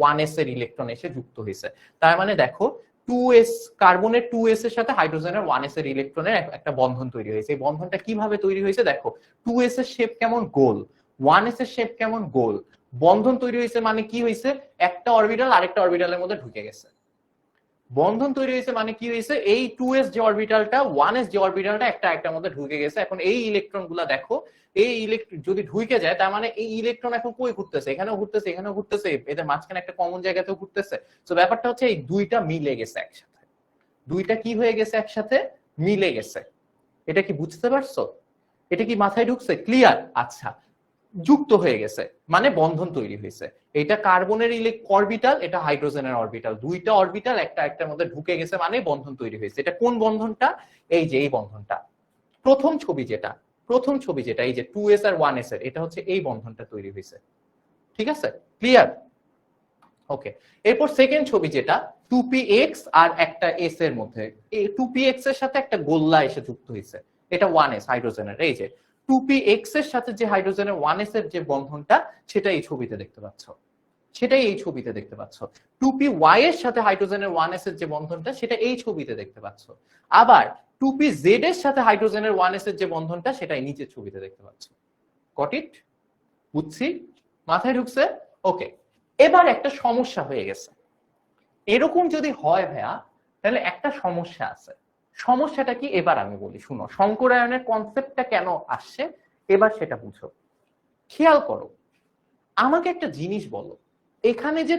1s এর ইলেকট্রন এসে যুক্ত হয়েছে। তার মানে দেখো 2s, কার্বনের 2s এর সাথে হাইড্রোজেনের 1s এর ইলেকট্রনের একটা বন্ধন তৈরি হয়েছে। এই বন্ধনটা কিভাবে তৈরি হয়েছে দেখো, 2s এর শেপ কেমন গোল, 1s এর শেপ কেমন গোল, বন্ধন তৈরি হয়েছে মানে কি হয়েছে, একটা অরবিটাল আরেকটা অরবিটালের মধ্যে ঢুকে গেছে। বন্ধন তৈরি হয়েছে মানে কি হয়েছে, এই 2s যে অরবিটালটা 1s যে অরবিটালটা একটা একটার মধ্যে ঢুকে গেছে। এখন এই ইলেকট্রন গুলা দেখো, এই ইলেকট্রন যদি ঢুকে যায় তার মানে এই ইলেকট্রন এখন কই ঘুরতেছে, এখানেও ঘুরতেছে, এখানেও ঘুরতেছে, এদের মাঝখানে একটা কমন জায়গাতেও ঘুরতেছে। তো ব্যাপারটা হচ্ছে এই দুইটা মিলে গেছে একসাথে, দুইটা কি হয়ে গেছে একসাথে মিলে গেছে। এটা কি বুঝতে পারছো? এটা কি মাথায় ঢুকছে? ক্লিয়ার? আচ্ছা, যুক্ত হয়ে গেছে মানে বন্ধন তৈরি হয়েছে। এটা কার্বনের অরবিটাল, এটা হাইড্রোজেনের অরবিটাল, দুইটা অরবিটাল একটা একটার মধ্যে ঢুকে গেছে মানে বন্ধন তৈরি হয়েছে। এটা কোন বন্ধনটা? এই যে এই বন্ধনটা, প্রথম ছবি যেটা এই যে 2s আর 1s এর, এটা হচ্ছে এই বন্ধনটা তৈরি হয়েছে, ঠিক আছে। ক্লিয়ার? ওকে। এরপর সেকেন্ড ছবি যেটা 2px আর একটা s এর মধ্যে, এই 2px এর সাথে একটা গোল্লা এসে যুক্ত হয়েছে, এটা 1s হাইড্রোজেনের। এই যে 2px এর সাথে যে হাইড্রোজেনের 1s এর যে বন্ধনটা, সেটা এই ছবিতে দেখতে পাচ্ছ, সেটাই এই ছবিতে দেখতে পাচ্ছ। 2py এর সাথে হাইড্রোজেনের 1s এর যে বন্ধনটা, সেটা এই ছবিতে দেখতে পাচ্ছ। আবার 2pz এর সাথে হাইড্রোজেনের 1s এর যে বন্ধনটা, সেটাই নিচের ছবিতে দেখতে পাচ্ছ। Got it? বুঝছি? মাথায় ঢুকছে? ওকে। এবার একটা সমস্যা হয়ে গেছে। এরকম যদি হয় ভাইয়া, তাহলে একটা সমস্যা আছে। সমস্যাটা কি এবার আমি বলি, শুনো। শঙ্করায়নের কনসেপ্টটা কেন আসছে এবার সেটা বুঝো। খেয়াল করো, আমাকে একটা জিনিস বলো, এখানে যে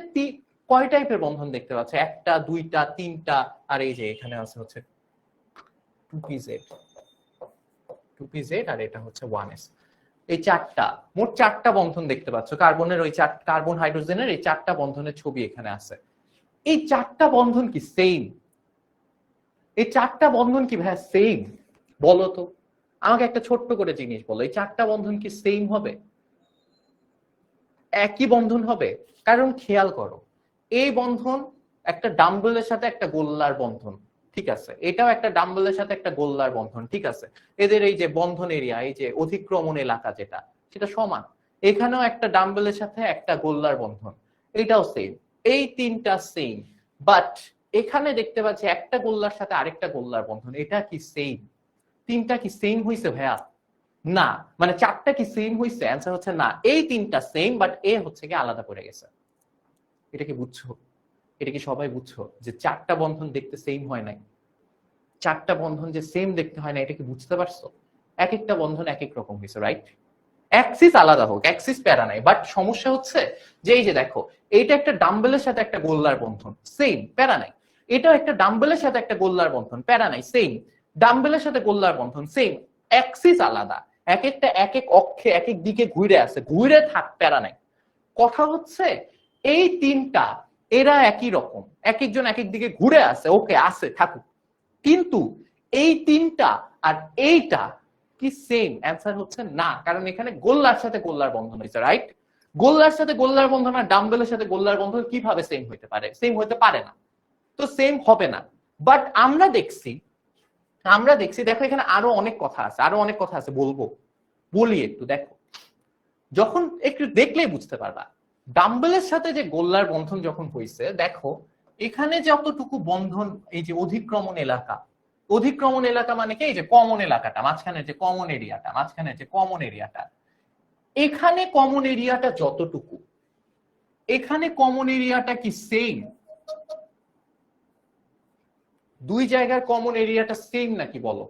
কয় টাইপের বন্ধন দেখতে পাচ্ছ? একটা, দুইটা, তিনটা, আর এই যে এখানে আছে হচ্ছে 2pz, 2pz আর এটা হচ্ছে 1s। এই চারটা, মোট চারটা বন্ধন দেখতে পাচ্ছ। কার্বনের ওই কার্বন হাইড্রোজেনের এই চারটা বন্ধনের ছবি এখানে আছে। এই চারটা বন্ধন কি সেম? এই চারটা বন্ধন কি ভাই সেম? বলো তো, আমাকে একটা ছোট্ট করে জিনিস বলো, এই চারটা বন্ধন কি সেম হবে? একই বন্ধন হবে? কারণ খেয়াল করো, এই বন্ধন একটা ডাম্বলের সাথে একটা গোল্লার বন্ধন, ঠিক আছে। এটাও একটা ডাম্বলের সাথে একটা গোল্লার বন্ধন, ঠিক আছে। এদের এই যে বন্ধন এরিয়া, এই যে অধিক্রমণ এলাকা যেটা, সেটা সমান। এখানেও একটা ডাম্বলের সাথে একটা গোল্লার বন্ধন, এটাও সেম। এই তিনটা সেম, বাট এখানে দেখতে পাচ্ছি একটা গোল্লার সাথে আরেকটা গোল্লার বন্ধন, এটা কি সেম? তিনটা কি সেম হইছে ভাইয়া? না। মানে চারটা কি সেম হইছে? অ্যান্সার হচ্ছে না। এই তিনটা সেম, বাট এ হচ্ছে কি আলাদা পড়ে গেছে। এটা কি বুঝছো? এটা কি সবাই বুঝছো যে চারটা বন্ধন দেখতে সেম হয় নাই? চারটা বন্ধন যে সেম দেখতে হয় না, এটা কি বুঝতে পারছো? এক একটা বন্ধন এক এক রকম হয়েছে, রাইট? অ্যাক্সিস আলাদা হোক, অ্যাক্সিস প্যারা নাই, বাট সমস্যা হচ্ছে যে এই যে দেখো, এইটা একটা ডাম্বেলের সাথে একটা গোল্লার বন্ধন, সেম, প্যারা নাই। এটাও একটা ডাম্বেলের সাথে একটা গোল্লার বন্ধন, প্যারা নাই, সেম। ডাম্বেলের সাথে গোল্লার বন্ধন, সেম। অ্যাক্সিস আলাদা, এক একটা এক এক অক্ষে এক এক দিকে ঘুরে আছে, ঘুরে থাক, প্যারা নাই। কথা হচ্ছে এই তিনটা, এরা একই রকম, এক একজন এক এক দিকে ঘুরে আছে, ওকে আছে, থাকুক। কিন্তু এই তিনটা আর এইটা কি সেম? অ্যান্সার হচ্ছে না, কারণ এখানে গোল্লার সাথে গোল্লার বন্ধন হয়েছে, রাইট? গোল্লার সাথে গোল্লার বন্ধন আর ডাম্বেলের সাথে গোল্লার বন্ধন কিভাবে সেম হইতে পারে? সেম হইতে পারে না। তো সেম হবে না। বাট আমরা দেখছি দেখো এখানে আরো অনেক কথা আছে, বলি একটু দেখো, যখন একটু দেখলেই বুঝতে পারবা। ডাম্বেলের সাথে যে গোল্লার বন্ধন যখন হয়েছে, দেখো এখানে যতটুকু বন্ধন, এই যে অধিক্রমণ এলাকা মানে কি, এই যে কমন এলাকাটা, মাঝখানের যে কমন এরিয়াটা, এখানে কমন এরিয়াটা যতটুকু, এখানে কমন এরিয়াটা কি সেম? দুই জায়গার কমন এরিয়াটা সেম নাকি বলো?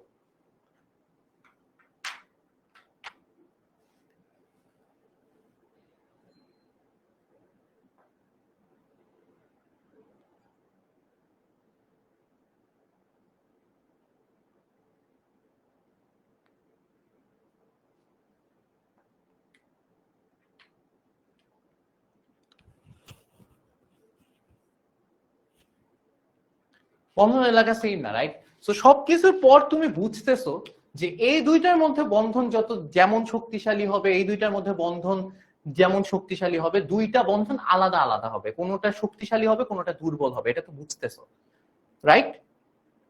বন্ধন এলাকা সেম না, রাইট? তো সবকিছুর পর তুমি বুঝতেছো যে এই দুইটার মধ্যে বন্ধন যেমন শক্তিশালী হবে, এই দুইটার মধ্যে বন্ধন যেমন শক্তিশালী হবে, দুইটা বন্ধন আলাদা আলাদা হবে, কোনোটা শক্তিশালী হবে কোনোটা দুর্বল হবে, এটা তো বুঝতেছো, রাইট?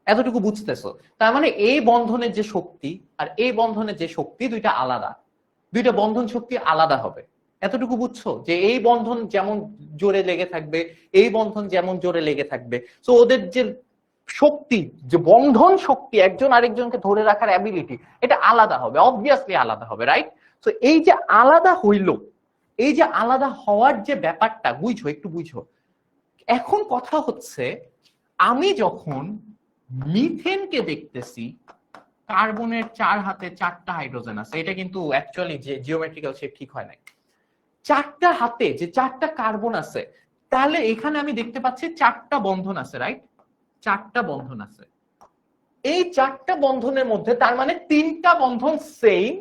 এতটুকু বুঝতেছো। তার মানে এই বন্ধনের যে শক্তি আর এই বন্ধনের যে শক্তি, দুইটা আলাদা, দুইটা বন্ধন শক্তি আলাদা হবে। এতটুকু বুঝছো যে এই বন্ধন যেমন জোরে লেগে থাকবে, এই বন্ধন যেমন জোরে লেগে থাকবে, তো ওদের যে শক্তি, যে বন্ধন শক্তি, একজন আরেকজনকে ধরে রাখার অ্যাবিলিটি, এটা আলাদা হবে, অবভিয়াসলি আলাদা হবে, রাইট? তো এই যে আলাদা হইল, এই যে আলাদা হওয়ার যে ব্যাপারটা, একটু বুঝো। এখন কথা হচ্ছে, আমি যখন মিথেনকে দেখতেছি, কার্বনের 4 হাতে 4টা হাইড্রোজেন আছে, এটা কিন্তু অ্যাকচুয়ালি যে জিওমেট্রিক্যাল শেপ ঠিক হয় নাই। 4টা হাতে যে 4টা কার্বন আছে, তাহলে এখানে আমি দেখতে পাচ্ছি 4টা বন্ধন আছে, রাইট? 4টা বন্ধন আছে। এই 4টা বন্ধনের মধ্যে তার মানে 3টা বন্ধন সেম,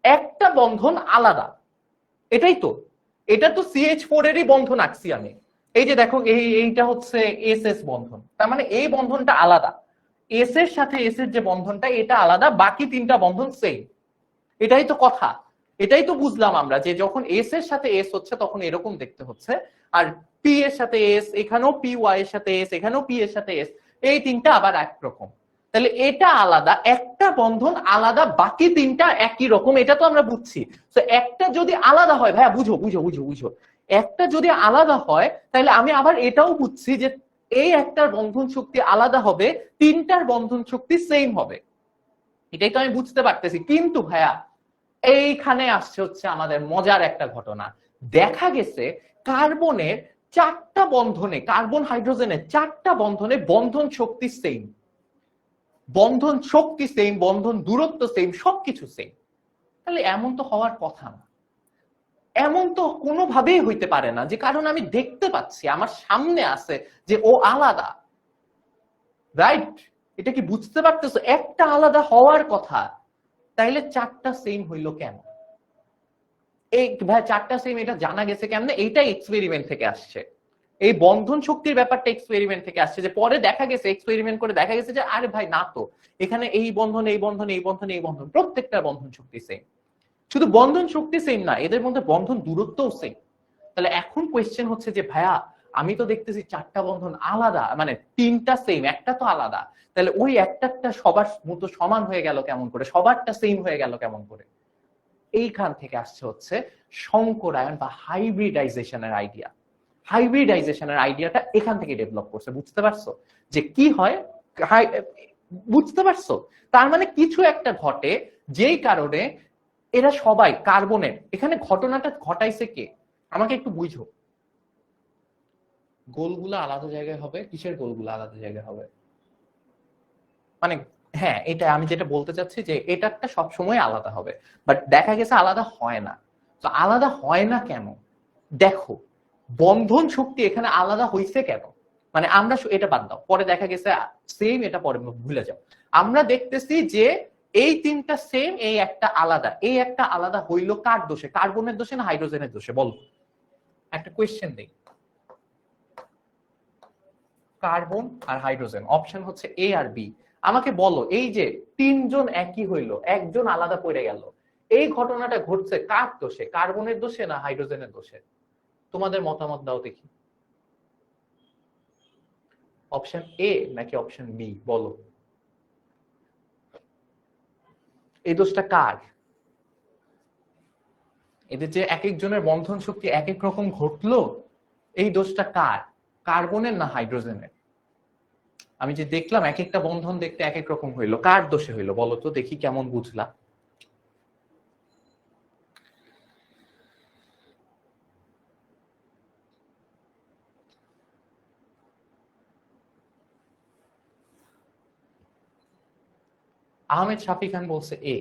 একটা বন্ধন আলাদা, এটাই তো। এটা তো CH4 এরই বন্ধন আঁকছি আমি। এই যে দেখো, এইটা হচ্ছে SS বন্ধন, তার মানে এই বন্ধনটা আলাদা, এস এর সাথে এস এর যে বন্ধনটা, এটা আলাদা, বাকি 3টা বন্ধন সেম। এটাই তো কথা, এটাই তো বুঝলাম আমরা, যে যখন এস এর সাথে এস হচ্ছে তখন এরকম দেখতে হচ্ছে, আর পি এর সাথে এস, এখানেও পি, ওয়াই এর সাথে এস, এখানেও পি এর সাথে এস, এই 3টা আবার একরকম। তাহলে এটা আলাদা, একটা বন্ধন আলাদা, বাকি 3টা একই রকম, এটা তো আমরা বুঝছি। তো একটা যদি আলাদা হয়, ভাইয়া বুঝো বুঝো বুঝো বুঝো, একটা যদি আলাদা হয়, তাহলে আমি আবার এটাও বুঝছি যে এই একটার বন্ধন শক্তি আলাদা হবে, 3টার বন্ধন শক্তি সেম হবে। এটাই তো আমি বুঝতে পারতেছি। কিন্তু ভাইয়া, এইখানে আসছে হচ্ছে আমাদের মজার একটা ঘটনা। দেখা গেছে কার্বনের 4টা বন্ধনে, কার্বন হাইড্রোজেনের 4টা বন্ধনে বন্ধন শক্তি সেম, বন্ধন দূরত্ব সেম, সবকিছু সেম। তাহলে এমন তো হওয়ার কথা না, এমন তো কোনোভাবেই হইতে পারে না, যে কারণ আমি দেখতে পাচ্ছি, আমার সামনে আছে যে ও আলাদা, রাইট? এটা কি বুঝতে পারতেছো? একটা আলাদা হওয়ার কথা, তাইলে 4টা সেম হইলো কেন? এই ভাই 4টা সেম এটা জানা গেছে কেমনে? এইটাই এক্সপেরিমেন্ট থেকে আসছে, এই বন্ধন শক্তির ব্যাপারটা এক্সপেরিমেন্ট থেকে আসছে, যে পরে দেখা গেছে, এক্সপেরিমেন্ট করে দেখা গেছে যে আরে ভাই না তো, এখানে এই বন্ধন এই বন্ধন এই বন্ধন এই বন্ধন, প্রত্যেকটা বন্ধন শক্তি সেম। শুধু বন্ধন শক্তি সেম না, এদের মধ্যে বন্ধন দূরত্বও সেম। তাহলে এখন কোয়েশ্চেন হচ্ছে যে ভাইয়া, আমি তো দেখতেছি 4টা বন্ধন আলাদা, মানে 3টা সেম, একটা তো আলাদা, তাহলে ওই একটা সবার মতো সমান হয়ে গেল কেমন করে, সবারটা সেম হয়ে গেল কেমন করে? এইখান থেকে আসছে হচ্ছে সংকরায়ন বা হাইব্রিডাইজেশনের আইডিয়া। হাইব্রিডাইজেশনের আইডিয়াটা এখান থেকে ডেভেলপ করছে, বুঝতে পারছো যে কি হয়? বুঝতে পারছো? তার মানে কিছু একটা ঘটে, যেই কারণে এরা সবাই কার্বনের, এখানে ঘটনাটা ঘটাইছে কে? আমাকে একটু বুঝো। গোলগুলো আলাদা জায়গায় হবে, কিসের গোলগুলো আলাদা জায়গায় হবে? মানে হ্যাঁ, এটা আমি যেটা বলতে চাচ্ছি যে এটারটা সবসময় আলাদা হবে, বাট দেখা গেছে আলাদা হয় না। তো আলাদা হয় না কেন? দেখো, বন্ধন শক্তি এখানে আলাদা হইছে কেন? মানে আমরা এটা বাদ দাও, পরে দেখা গেছে সেম, এটা পরে ভুলে যাও। আমরা দেখতেছি যে এই 3টা সেম, এই একটা আলাদা, এই একটা আলাদা হইলো কার দোষে? কার্বনের দোষে না হাইড্রোজেনের দোষে? বলো, একটা কোয়েশ্চেন দেই। কার্বন আর হাইড্রোজেন, অপশন হচ্ছে এ আর বি। আমাকে বলো, এই যে 3জন একই হইলো, একজন আলাদা পড়ে গেল, এই ঘটনাটা ঘটছে কার দোষে? কার্বনের দোষে না হাইড্রোজেনের দোষে? তোমাদের মতামত দাও দেখি। অপশন এ নাকি অপশন বি বলো? এই দোষটা কার? এদের যে এক একজনের বন্ধন শক্তি এক এক রকম ঘটলো, এই দোষটা কার? কার্বনের না হাইড্রোজেনের? আমি যে দেখলাম এক একটা বন্ধন দেখতে এক এক রকম হইলো, কার দোষে হইলো বলো তো দেখি, কেমন বুঝলা? আহমেদ শাফি খান বলছে এ,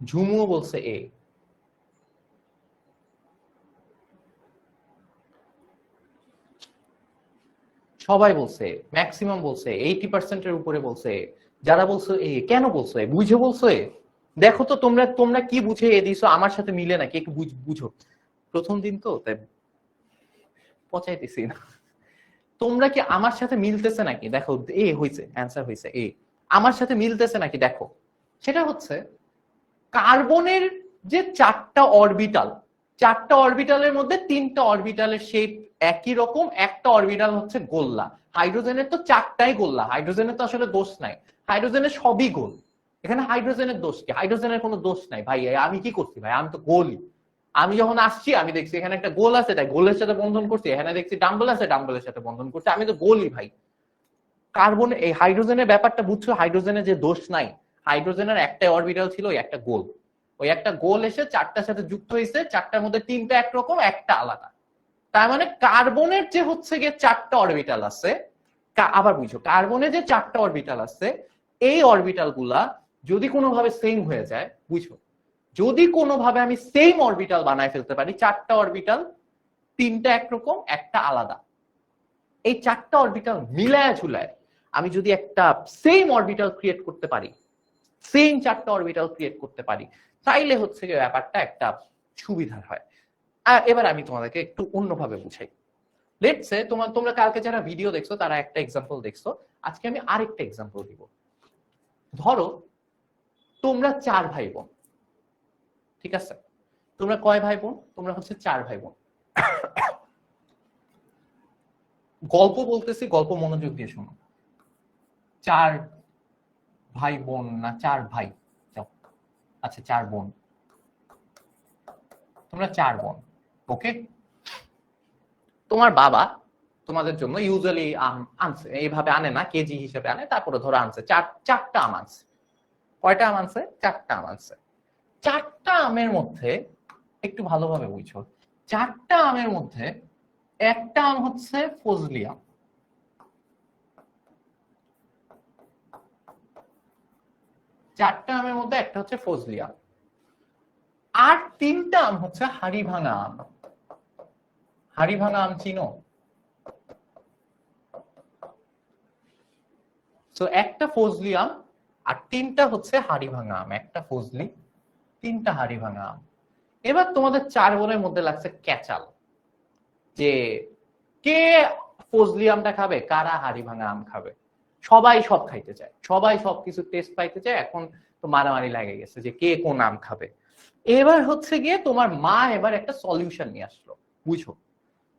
ঝুমুও বলছে এ। সবাই বলছে, ম্যাক্সিমাম বলছে, 80% উপরে বলছে। যারা বলছো এ, কেন বলছো এ? বুঝে বলছো এ? দেখো তো তোমরা তোমরা কি বুঝে এ দিছো, আমার সাথে মিলে নাকি, একটু বুঝো। প্রথম দিন তো তাই পচাইতেছি না। তোমরা কি আমার সাথে মিলতেছে নাকি দেখো, এ হইছে, অ্যান্সার হইছে এ। আমার সাথে মিলতেছে নাকি দেখো। সেটা হচ্ছে কার্বনের যে চারটা অরবিটাল, চারটা অরবিটালের মধ্যে তিনটা অরবিটালের শেপ একই রকম, একটা অরবিটাল হচ্ছে গোল্লা। হাইড্রোজেনের তো চারটাই গোল্লা, হাইড্রোজেনের তো আসলে দোষ নাই, হাইড্রোজেনের সবই গোল। এখানে হাইড্রোজেনের দোষ কি? হাইড্রোজেনের কোনো দোষ নাই ভাই, আমি কি করছি ভাই, আমি তো গোলই। আমি যখন আসছি আমি দেখছি এখানে একটা গোল আছে, তাই গোলের সাথে বন্ধন করছি, এখানে দেখছি ডাম্বল আছে, ডাম্বলের সাথে বন্ধন করছি, আমি তো গোলই ভাই। কার্বন এই হাইড্রোজেনের ব্যাপারটা বুঝছো, হাইড্রোজেনের যে দোষ নাই, হাইড্রোজেনের একটা অরবিটাল ছিল, ওই একটা গোল, ওই একটা গোল এসে চারটার সাথে যুক্ত হয়েছে, চারটার মধ্যে তিনটা একরকম, একটা আলাদা। তার মানে কার্বনের যে হচ্ছে গিয়ে চারটা অরবিটাল আছে, আবার বুঝো কার্বনের যে চারটা অরবিটাল আছে, এই অরবিটাল গুলা যদি কোনোভাবে সেম হয়ে যায়, বুঝো, যদি কোনোভাবে আমি সেম অরবিটাল বানায় ফেলতে পারি, চারটা অরবিটাল, তিনটা একরকম একটা আলাদা, এই চারটা অরবিটাল মিলায় ঝুলায় আমি যদি একটা সেম অরবিটাল ক্রিয়েট করতে পারি, সেম চারটা অরবিটাল ক্রিয়েট করতে পারি, তাইলে হচ্ছে যে ব্যাপারটা একটা সুবিধার হয়। আর এবার আমি তোমাদেরকে একটু অন্যভাবে বুঝাই। লেটস সে তোমরা কালকে যারা ভিডিও দেখছো তারা একটা এক্সাম্পল দেখছো, আজকে আমি আরেকটা এক্সাম্পল দিব। ধরো তোমরা 4 ভাই বোন, ঠিক আছে? তোমরা কয় ভাই বোন? তোমরা হচ্ছে 4 ভাই বোন। গল্প বলতেছি, গল্প মনোযোগ দিয়ে শোনো। 4 ভাই বোন না 4 ভাই, আচ্ছা 4 বোন, তোমরা 4 বোন, ওকে? তোমার বাবা তোমাদের জন্য ইউজুয়ালি আম আনছে, এইভাবে আনে না, কেজি হিসেবে আনে, তারপরে ধরো আনছে চারটা আম আনছে। কয়টা আম আনছে? 4টা আম আনছে। 4টা আমের মধ্যে একটু ভালোভাবে বুঝো, 4টা আমের মধ্যে একটা আম হচ্ছে ফজলি আম, 4টা আমের মধ্যে একটা হচ্ছে ফজলি আম, আর 3টা আম হচ্ছে হাড়ি ভাঙা আম। হাড়ি ভাঙা আম চিনো? তো একটা ফজলি আম আর 3টা হচ্ছে হাড়ি ভাঙা আম, একটা ফজলি 3টা হাড়ি ভাঙা আম। এবার তোমাদের 4 বোনের মধ্যে লাগছে ক্যাচাল, যে কে ফজলি আমটা খাবে, কারা হাড়ি ভাঙা আম খাবে। সবাই সব খাইতে চায়, সবাই সবকিছু টেস্ট পাইতে চায়, এখন তো মারামারি লাগে গেছে যে কে কোন আম খাবে। এবার হচ্ছে গিয়ে তোমার মা এবার একটা সলিউশন নিয়ে আসলো, বুঝো,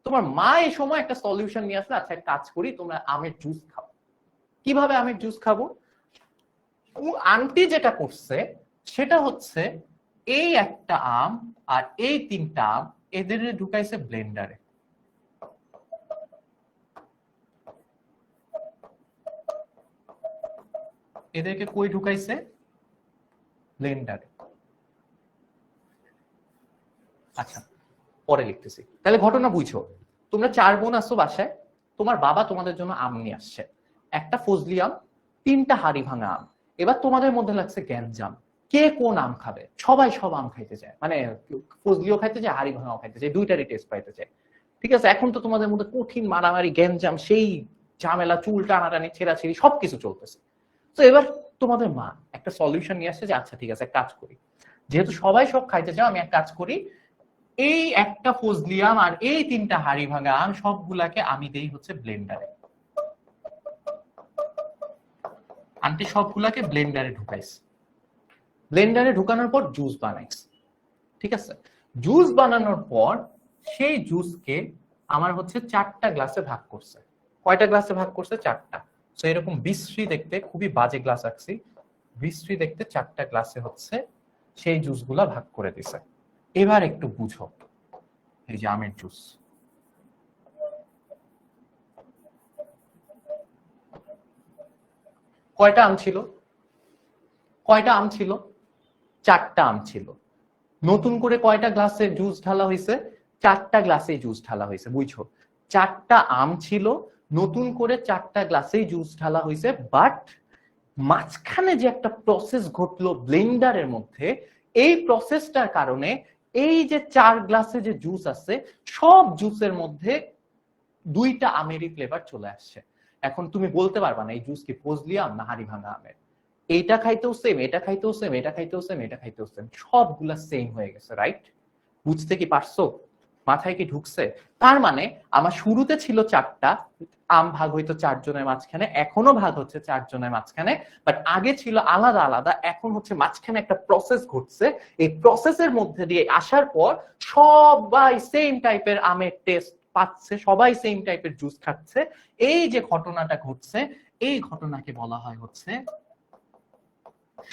তোমার মা এই সময় একটা সলিউশন নিয়ে আসলো, আচ্ছা কাজ করি, তোমরা আমের জুস খাও। কিভাবে আমের জুস খাবো? আন্টি যেটা করছে সেটা হচ্ছে এই একটা আম আর এই 3টা আম এদের ঢুকাইছে ব্লেন্ডারে। এদেরকে কই ঢুকাইছে? ব্লেন্ডারে। আচ্ছা পরে লিখতেছি, তাহলে ঘটনা বুঝো। তোমরা 4 বোন আসছো বাসায়, তোমার বাবা তোমাদের জন্য আম নিয়ে আসছে, একটা ফজলি আম, 3টা হাড়ি ভাঙা আম। এবার তোমাদের মধ্যে লাগছে গ্যাঞ্জাম, কে কোন আম খাবে। সবাই সব আম খাইতে চায়, মানে ফজলিও খাইতে চায়, হাড়ি ভাঙাও খাইতে চায়, দুইটারই টেস্ট পাইতে চায়। ঠিক আছে, এখন তো তোমাদের মধ্যে কঠিন মারামারি, গ্যাঞ্জাম, সেই ঝামেলা, চুল টানাটানি, ছেঁড়াছেড়ি সবকিছু চলতেছে। তো এবার তোমাদের মা একটা সলিউশন নিয়ে আসছে যে আচ্ছা ঠিক আছে এক কাজ করি, যেহেতু সবাই সব খাইতে চাও, আমি এক কাজ করি, এই একটা ফজলি আম আর এই 3টা হাড়ি ভাঙা আম সবগুলাকে আমি দেই হচ্ছে ব্লেন্ডারে। আন্টি সবগুলাকে ব্লেন্ডারে ঢুকাইছে, ব্লেন্ডারে ঢুকানোর পর জুস বানাইছে। ঠিক আছে, জুস বানানোর পর সেই জুসকে আমার হচ্ছে 4টা গ্লাসে ভাগ করছে। কয়টা গ্লাসে ভাগ করছে? 4টা। সো এরকম বিশ্রী দেখতে খুবই বাজে গ্লাস রাখছি, বিশ্রী দেখতে 4টা গ্লাসে হচ্ছে সেই জুসগুলা ভাগ করে দিছে। এবার একটু বুঝো, এই যে আমের জুস, কয়টা আম ছিল? কয়টা আম ছিল? 4টা আম ছিল। নতুন করে কয়টা গ্লাসে জুস ঢালা হয়েছে? 4টা গ্লাসে জুস ঢালা হয়েছে। বুঝছো, 4টা আম ছিল, নতুন করে 4টা গ্লাসেই জুস ঢালা হয়েছে, বাট মাঝখানে যে একটা প্রসেস ঘটলো ব্লেন্ডারের মধ্যে, এই প্রসেসটার কারণে এই যে 4 গ্লাসে যে জুস আছে সব জুসের মধ্যে 2টা আমেরই ফ্লেভার চলে আসছে। এখন তুমি বলতে পারবা না এই জুস কি ফজলি আম না হাড়ি ভাঙা আমের। এইটা খাইতেও সেম, এটা খাইতেও সেম, এটা খাইতেও সেম, এটা খাইতেও সেম, সবগুলা সেম হয়ে গেছে, রাইট? বুঝতে কি পারছো? মাথায় কি ঢুকছে? তার মানে আমার শুরুতে ছিল 4টা আম, ভাগ হইতো 4 জনের মাঝখানে, এখনো ভাগ হচ্ছে 4 জনের মাঝখানে, বাট আগে ছিল আলাদা আলাদা, এখন হচ্ছে মাঝখানে একটা প্রসেস ঘটছে। এই প্রসেসের মধ্যে দিয়ে আসার পর সবাই সেম টাইপের আমের টেস্ট পাচ্ছে, সবাই সেম টাইপের জুস খাচ্ছে। এই যে ঘটনাটা ঘটছে, এই ঘটনাকে বলা হয় হচ্ছে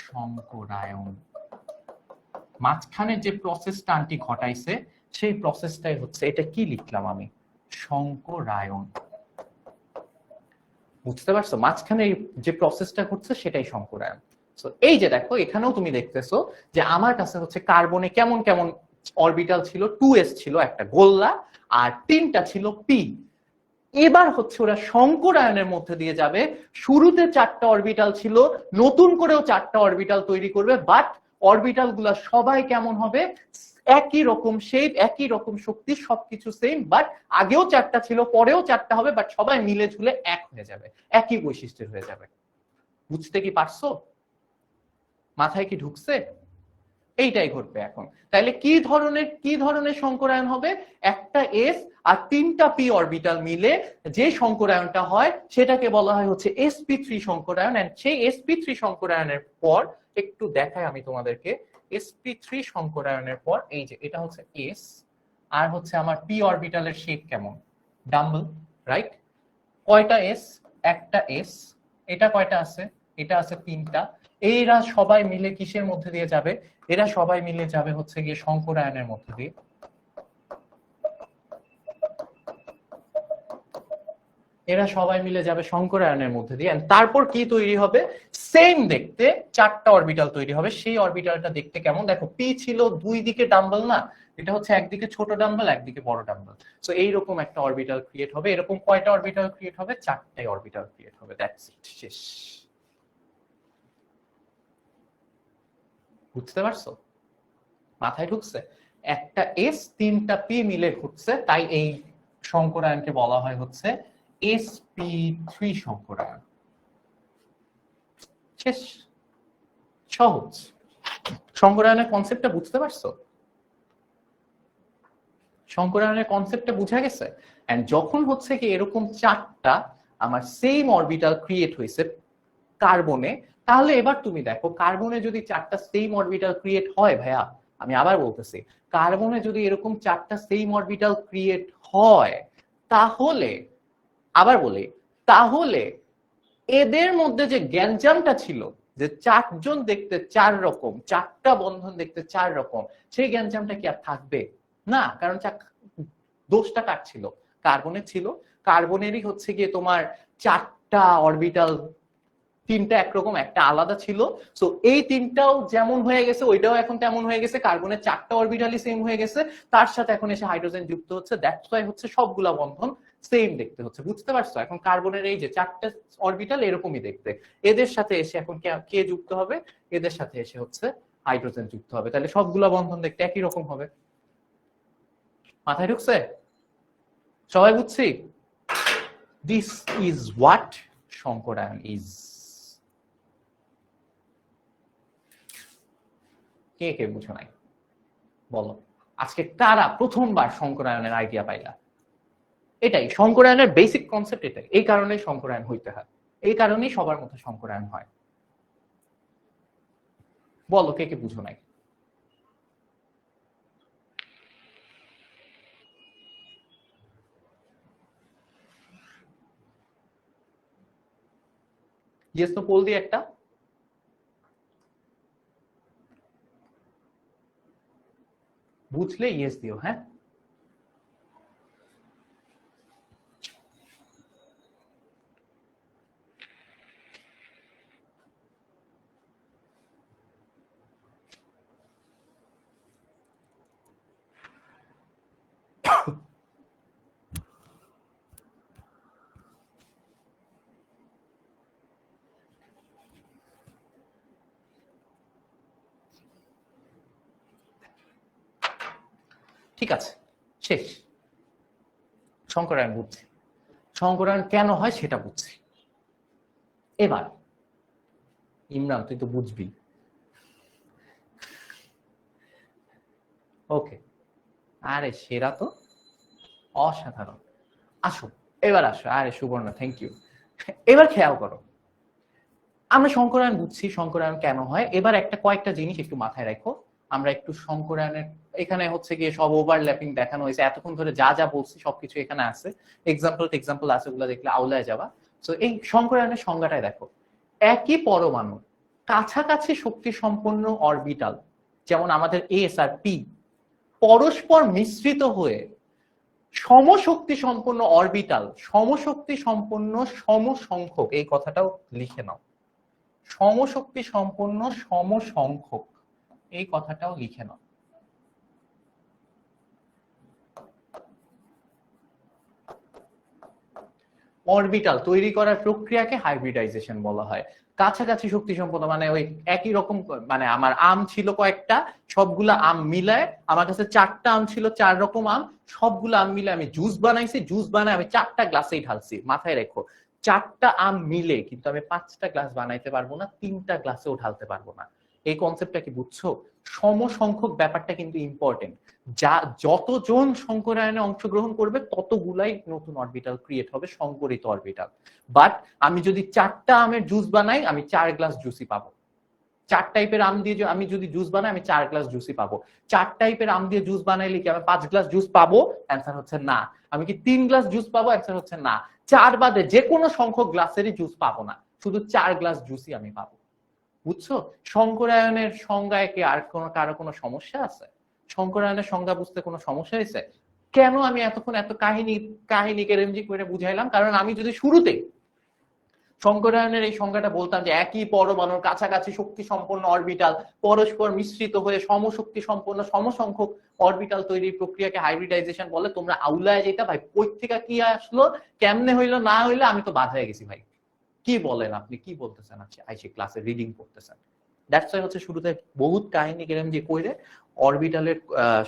সংকরায়ন। মাঝখানে যে প্রসেসটা আন্টি ঘটাইছে সেই প্রসেসটাই হচ্ছে, এটা কি লিখলাম আমি, সংকরায়ন। বুঝতে পারছো? মাঝখানে যে প্রসেসটা ঘটছে সেটাই সংকরায়ন। সো এই যে দেখো, এখানেও তুমি দেখতেছো যে আমার কাছে হচ্ছে কার্বনে কেমন কেমন অরবিটাল ছিল, 2s ছিল একটা গোল্লা, আর 3টা ছিল পি। এবার হচ্ছে ওরা সংকরায়নের মধ্যে দিয়ে যাবে, শুরুতে 4টা অরবিটাল ছিল, নতুন করেও 4টা অরবিটাল তৈরি করবে, বাট অরবিটাল গুলা সবাই কেমন হবে? একই রকম শেপ, একই রকম শক্তি, সবকিছু সেম, বাট আগেও 4টা ছিল, পরেও 4টা হবে, বাট সবাই মিলে ঝুলে এক হয়ে যাবে, একই বৈশিষ্ট্যের হয়ে যাবে। বুঝতে কি পারছো? মাথায় কি ঢুকছে? এইটাই ঘটবে এখন। তাহলে কি ধরনের সংকরায়ন হবে? একটা এস আর 3টা পি অরবিটাল মিলে যে সংকরায়নটা হয় সেটাকে বলা হয় হচ্ছে sp3 সংকরায়ন। এন্ড সেই sp3 সংকরায়নের পর একটু দেখাই আমি তোমাদেরকে, sp3 সংকরায়নের পর এই যে এটা হচ্ছে এস, আর হচ্ছে আমার পি অরবিটালের শেপ কেমন, ডাম্বল, রাইট? কয়টা এস? একটা এস। এটা কয়টা আছে? এটা আছে 3টা। এরা সবাই মিলে কিসের মধ্যে দিয়ে যাবে? এরা সবাই মিলে যাবে হচ্ছে গিয়ে সংকরায়নের মধ্যে দিয়ে। এরা সবাই মিলে যাবে সংকরায়নের মধ্যে দিয়ে, তারপর কি তৈরি হবে? সেম দেখতে 4টা অরবিটাল তৈরি হবে। সেই অরবিটালটা দেখতে কেমন? দেখো, পি ছিল 2 দিকে ডাম্বল না, এটা হচ্ছে একদিকে ছোট ডাম্বল, একদিকে বড় ডাম্বল। সো এইরকম একটা অরবিটাল ক্রিয়েট হবে। এরকম কয়টা অরবিটাল ক্রিয়েট হবে? 4টাই অরবিটাল ক্রিয়েট হবে। দ্যাটস ইট, শেষ। বুঝতে পারছো? মাথায় ঢুকছে? একটা এস 3টা পি মিলে ঘুরছে, তাই এই সংকরায়নকে বলা হয় হচ্ছে sp3 সংকরায়ন। শেষ। সহজ। সংকরায়নের কনসেপ্টটা বুঝতে পারছো? সংকরায়নের কনসেপ্টটা বুঝা গেছে? এন্ড যখন হচ্ছে কি এরকম 4টা আমার সেম অরবিটাল ক্রিয়েট হয়েছে কার্বনে, তাহলে এবার তুমি দেখো কার্বনে যদি 4টা সেম অরবিটাল ক্রিয়েট হয়, ভাইয়া আমি আবার বলতেছি, কার্বনে যদি এরকম 4টা সেম অরবিটাল ক্রিয়েট হয়, তাহলে আবার বলি, তাহলে এদের মধ্যে যে গ্যাঞ্জামটা ছিল, যে 4জন দেখতে 4 রকম, 4টা বন্ধন দেখতে 4 রকম, সেই গ্যাঞ্জামটা কি আর থাকবে? না, কারণ দোষটা কার ছিল? কার্বনের ছিল। কার্বনেরই হচ্ছে গিয়ে তোমার 4টা অরবিটাল, 3টা একরকম, একটা আলাদা ছিল। সো এই 3টাও যেমন হয়ে গেছে, ওইটাও এখন তেমন হয়ে গেছে, কার্বনের 4টা অরবিটালই সেম হয়ে গেছে, তার সাথে এখন এসে হাইড্রোজেন যুক্ত হচ্ছে, দ্যাটস ওয়াই হচ্ছে সবগুলা বন্ধন সেম দেখতে হচ্ছে। বুঝতে পারছো? এখন কার্বনের এই যে 4টা অরবিটাল এরকমই দেখতে, এদের সাথে এসে এখন কে যুক্ত হবে? এদের সাথে এসে হচ্ছে হাইড্রোজেন যুক্ত হবে, তাহলে সবগুলা বন্ধন দেখতে একই রকম হবে। মাথায় ঢুকছে? সবাই বুঝছি? দিস ইজ হোয়াট সংকরায়ন ইজ। কে কে বুঝো নাই বলো? আজকে কারা প্রথমবার সংকরায়নের আইডিয়া পাইলা? এটাই সংকরায়নের বেসিক কনসেপ্ট, এটাই। এই কারণেই সংকরায়ন হইতে হয়, এই কারণেই সবার মধ্যে সংকরায়ন হয়। বলো কে কে বুঝো নাই? ইয়েস নো পোল দিয়ে একটা বুঝলে ইয়েস দিও। হ্যাঁ, ঠিক আছে, শেষ। সংকরায়ন বুঝছি, সংকরায়ন কেন হয় সেটা বুঝছি। এবার ইমরান তুই তো বুঝবি। ওকে, আরে সেরা তো, অসাধারণ। আসো, এবার আসো। আরে সুবর্ণ, থ্যাংক ইউ। এবার খেয়াল করো, আমরা সংকরায়ন বুঝছি, সংকরায়ন কেন হয়। এবার একটা কয়েকটা জিনিস একটু মাথায় রাখো। আমরা একটু সংকরায়নের, এখানে হচ্ছে গিয়ে সব ওভারল্যাপিং দেখানো হয়েছে এতক্ষণ ধরে, যা যা বলছি সবকিছু এখানে আছে, এক্সাম্পল আছে, ওগুলো দেখলে আউলায় যাবা। তো এই সংকরায়নের সংজ্ঞাটাই দেখো। একই পরমাণু কাছাকাছি শক্তি সম্পন্ন অরবিটাল, যেমন আমাদের এস আর পি, পরস্পর মিশ্রিত হয়ে সমশক্তি সম্পন্ন অরবিটাল, সমশক্তি সম্পন্ন সমসংখ্যক, এই কথাটাও লিখে নাও, সমশক্তি সম্পন্ন সমসংখ্যক, এই কথাটাও লিখে নাও। অরবিটাল তৈরি করার প্রক্রিয়াকে হাইব্রিডাইজেশন বলা হয়। কাছাকাছি শক্তি সম্পন্ন মানে ওই একই রকম, মানে আমার আম ছিল কয়েকটা, সবগুলা আম মিলায় আমার কাছে 4টা আম ছিল, 4 রকম আম, সবগুলো আম মিলে আমি জুস বানাইছি, জুস বানায় আমি 4টা গ্লাসেই ঢালছি। মাথায় রেখো, 4টা আম মিলে কিন্তু আমি 5টা গ্লাস বানাইতে পারবো না, 3টা গ্লাসেও ঢালতে পারবো না। এই কনসেপ্টটা কি বুঝছো? সমসংখ্যক ব্যাপারটা কিন্তু ইম্পর্টেন্ট। যা যতজন সংকরায়নে অংশগ্রহণ করবে ততগুলাই নতুন অরবিটাল ক্রিয়েট হবে, সংকরিত অরবিটাল। বাট আমি যদি 4টা আমের জুস বানাই, আমি 4 গ্লাস জুসই পাবো। 4 টাইপের আম দিয়ে আমি যদি জুস বানাই, আমি 4 গ্লাস জুসই পাবো। 4 টাইপের আম দিয়ে জুস বানাইলে কি আমি 5 গ্লাস জুস পাবো? অ্যান্সার হচ্ছে না। আমি কি 3 গ্লাস জুস পাবো? অ্যান্সার হচ্ছে না। 4 বাদে যে কোনো সংখ্যক গ্লাসেরই জুস পাবো না, শুধু 4 গ্লাস জুসই আমি পাবো। বুঝছো? সংকরায়নের সংজ্ঞায় কি আর কারো কোনো সমস্যা আছে? সংকরায়নের সংজ্ঞা বুঝতে কোনো সমস্যা হয়েছে? কেন আমি এতক্ষণ এত কাহিনী কেরেমজি করে বুঝাইলাম? কারণ আমি যদি শুরুতে সংকরায়নের এই সংজ্ঞাটা বলতাম যে একই পরমাণুর কাছাকাছি শক্তি সম্পন্ন অরবিটাল পরস্পর মিশ্রিত হয়ে সমশক্তি সম্পন্ন সমসংখ্যক অরবিটাল তৈরির প্রক্রিয়াকে হাইব্রিডাইজেশন বলে, তোমরা আউলায় যেটা ভাই কই থেকে কি আসলো, কেমনে হইলো না হইলো, আমি তো বাধা হয়ে গেছি ভাই। কি বলেন আপনি, কি বলতেছেন? আইসে ক্লাসে রিডিং করতেছেন। দ্যাটস ওয়াই হচ্ছে শুরুতে বহুত কাহিনী গেলাম যে কইরে অরবিটালের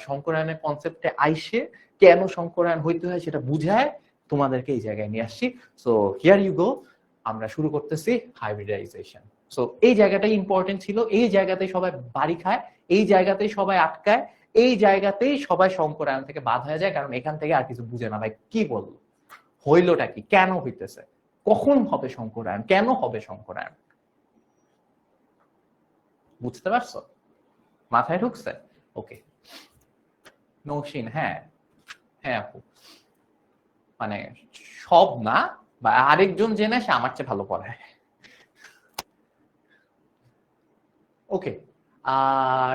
সংকরায়নের কনসেপ্টে আইসে কেন সংকরায়ন হইতে হয় সেটা বুঝায় তোমাদেরকে এই জায়গায় নিয়ে আসছি। সো হিয়ার ইউ গো, আমরা শুরু করতেছি হাইব্রিডাইজেশন। সো এই জায়গাটাই ইম্পর্টেন্ট ছিল, এই জায়গাতেই সবাই বাড়ি খায়, এই জায়গাতেই সবাই আটকায়, এই জায়গাতেই সবাই সংকরায়ন থেকে বাদ হয়ে যায়, কারণ এখান থেকে আর কিছু বুঝে না ভাই কি বললো, হইলোটা কি, কেন হইতেছে, কখন হবে সংকরায়ন, কেন হবে সংকরায়ন। বুঝতে পারছো? মাথায় ঢুকছে? ওকে। নৌসিন, হ্যাঁ হ্যাঁ আপু, মানে সব না, বা আরেকজন জেনে সে আমার চেয়ে ভালো পড়ায়। ওকে,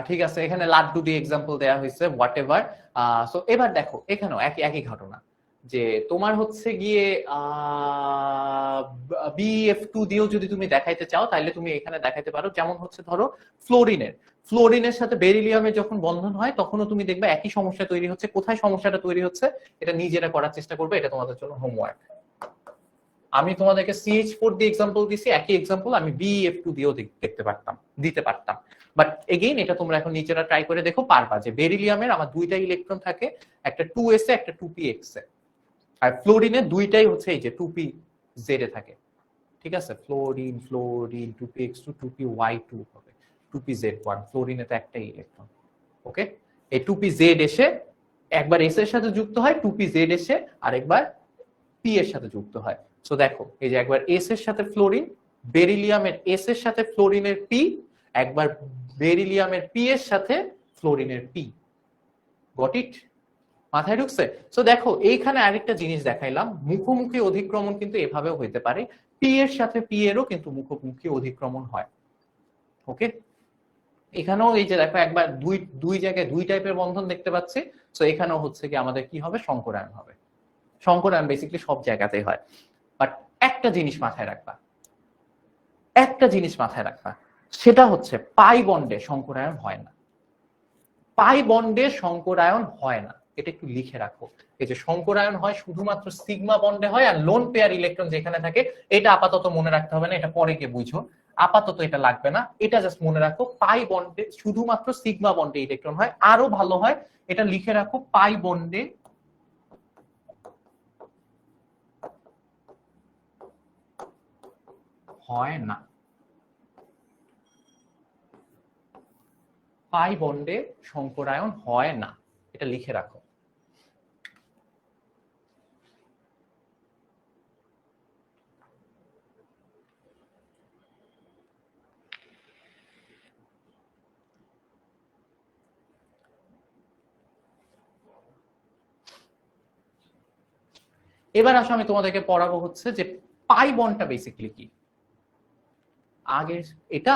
ঠিক আছে, এখানে লাড্ডু দিয়ে এক্সাম্পল দেওয়া হয়েছে, হোয়াট এভার। সো এবার দেখো এখানেও একই একই ঘটনা, যে তোমার হচ্ছে গিয়ে BF2 দিয়েও যদি তুমি দেখাইতে চাও তাহলে তুমি এখানে দেখাইতে পারো। যেমন হচ্ছে ধরো ফ্লোরিনের সাথে বেরিলিয়ামের যখন বন্ধন হয় তখনও তুমি দেখবে একই সমস্যা তৈরি হচ্ছে। কোথায় সমস্যাটা তৈরি হচ্ছে এটা নিজেরা করার চেষ্টা করবে, এটা তোমাদের জন্য হোমওয়ার্ক। আমি তোমাদেরকে CH4 দিয়ে এক্সাম্পল দিছি, একই এক্সাম্পল আমি BF2 দিয়েও দিতে পারতাম। বাট এগেইন এটা তোমরা এখন নিজেরা ট্রাই করে দেখো, পারবা যে বেরিলিয়ামের আমার 2টা ইলেকট্রন থাকে, একটা 2s এ একটা 2px এ, আর ফ্লোরিনে 2টাই হচ্ছে এই যে 2pz এ থাকে। ঠিক আছে, ফ্লোরিন 2px2 2py2 হবে, 2pz1, ফ্লোরিনে তো একটাই ইলেকট্রন। ওকে, এই 2pz এসে একবার s এর সাথে যুক্ত হয়, 2pz এসে আরেকবার p এর সাথে যুক্ত হয়। সো দেখো এই যে একবার s এর সাথে ফ্লোরিন, বেরিলিয়ামের s এর সাথে ফ্লোরিনের p, একবার বেরিলিয়ামের p এর সাথে ফ্লোরিনের p। Got it? মাথায় ঢুকছে? তো দেখো এইখানে আরেকটা জিনিস দেখাইলাম, মুখোমুখি অধিক্রমণ কিন্তু এভাবেও হইতে পারে, পি এর সাথে পি এরও কিন্তু মুখোমুখি অধিক্রমণ হয়। ওকে, এখানেও এই যে দেখো একবার দুই দুই জায়গায় দুই টাইপের বন্ধন দেখতে পাচ্ছি। তো এখানেও হচ্ছে কি আমাদের কি হবে, সংকরায়ন হবে। সংকরায়ন বেসিক্যালি সব জায়গাতেই হয়। বাট একটা জিনিস মাথায় রাখবা, একটা জিনিস মাথায় রাখবা, সেটা হচ্ছে পাই বন্ডে সংকরায়ন হয় না। পাই বন্ডে সংকরায়ন হয় না, এটা একটু লিখে রাখো। এই যে সংকরায়ন হয় শুধুমাত্র সিগমা বন্ডে হয়, আর লোন পেয়ার ইলেকট্রন যেখানে থাকে, এটা আপাতত মনে রাখতে হবে না, এটা পরে গিয়ে বুঝো, আপাতত এটা লাগবে না, এটা জাস্ট মনে রাখো পাই বন্ডে শুধুমাত্র সিগমা বন্ডে ইলেকট্রন হয়। আরো ভালো হয় এটা লিখে রাখো, পাই বন্ডে হয় না, পাই বন্ডে সংকরায়ন হয় না, এটা লিখে রাখো। এবার আসো আমি তোমাদেরকে পড়াবো হচ্ছে যে পাই বন্ডটা বেসিক্যালি কি। আগে এটা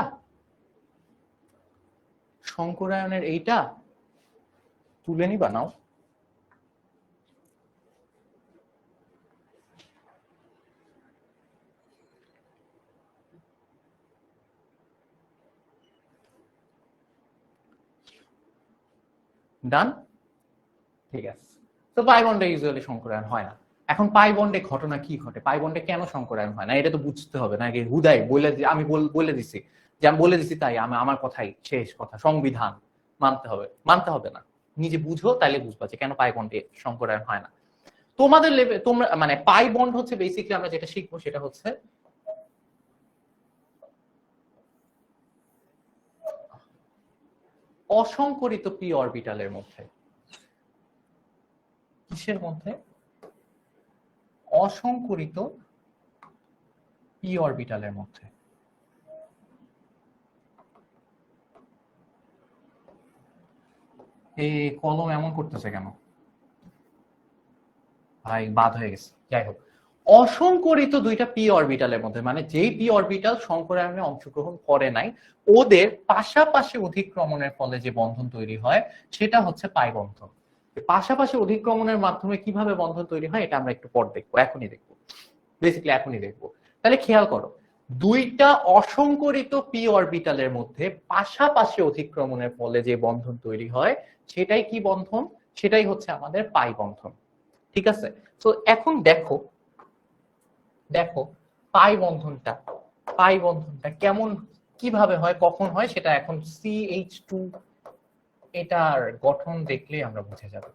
সংকরায়নের এইটা তুলে নিবা, নাও। ডান, ঠিক আছে। তো পাই বন্ডে ইউজুয়ালি সংকরায়ন হয় না। এখন পাই বন্ডে ঘটনা কি ঘটে, পাই বন্ডে কেন সংকরায়ন হয় না, এটা তো বুঝতে হবে নাকি হুদাই বলে আমি বলে দিছি যে আমি বলে দিছি তাই আমার কথাই শেষ কথা, সংবিধান মানতে হবে, মানতে হবে না, নিজে বুঝো তাইলে বুঝবা যে কেন পাই বন্ডে সংকরায়ন হয় না। তোমাদের লেভেল তোমরা মানে পাই বন্ড হচ্ছে বেসিক্যালি আমরা যেটা শিখবো সেটা হচ্ছে অসংকরিত পি অরবিটালের মধ্যে। কিসের মধ্যে? অসংকরিত পি অরবিটালের মধ্যে। এই কলম এমন করতেছে কেন ভাই, বাদ হয়ে গেছে। যাই হোক, অসংকরিত দুইটা পি অরবিটালের মধ্যে মানে যেই পি অরবিটাল সংকরায়নে অংশগ্রহণ করে নাই, ওদের পাশাপাশি অধিক্রমণের ফলে যে বন্ধন তৈরি হয় সেটা হচ্ছে পাই বন্ধন। পাশাপাশি অধিক্রমণের মাধ্যমে কিভাবে বন্ধন তৈরি হয় এটা আমরা একটু পর দেখবো, এখনই দেখবো, বেসিক্যালি এখনই দেখবো। তাহলে খেয়াল করো, দুইটা অসংকরিত পি অরবিটালের মধ্যে পাশাপাশি অধিক্রমণের ফলে যে বন্ধন তৈরি হয় সেটাই কি বন্ধন, সেটাই হচ্ছে আমাদের পাই বন্ধন। ঠিক আছে, তো এখন দেখো, দেখো পাই বন্ধনটা কেমন কিভাবে হয় কখন হয় সেটা এখন CH2 এটার গঠন দেখলে আমরা বুঝে যাব।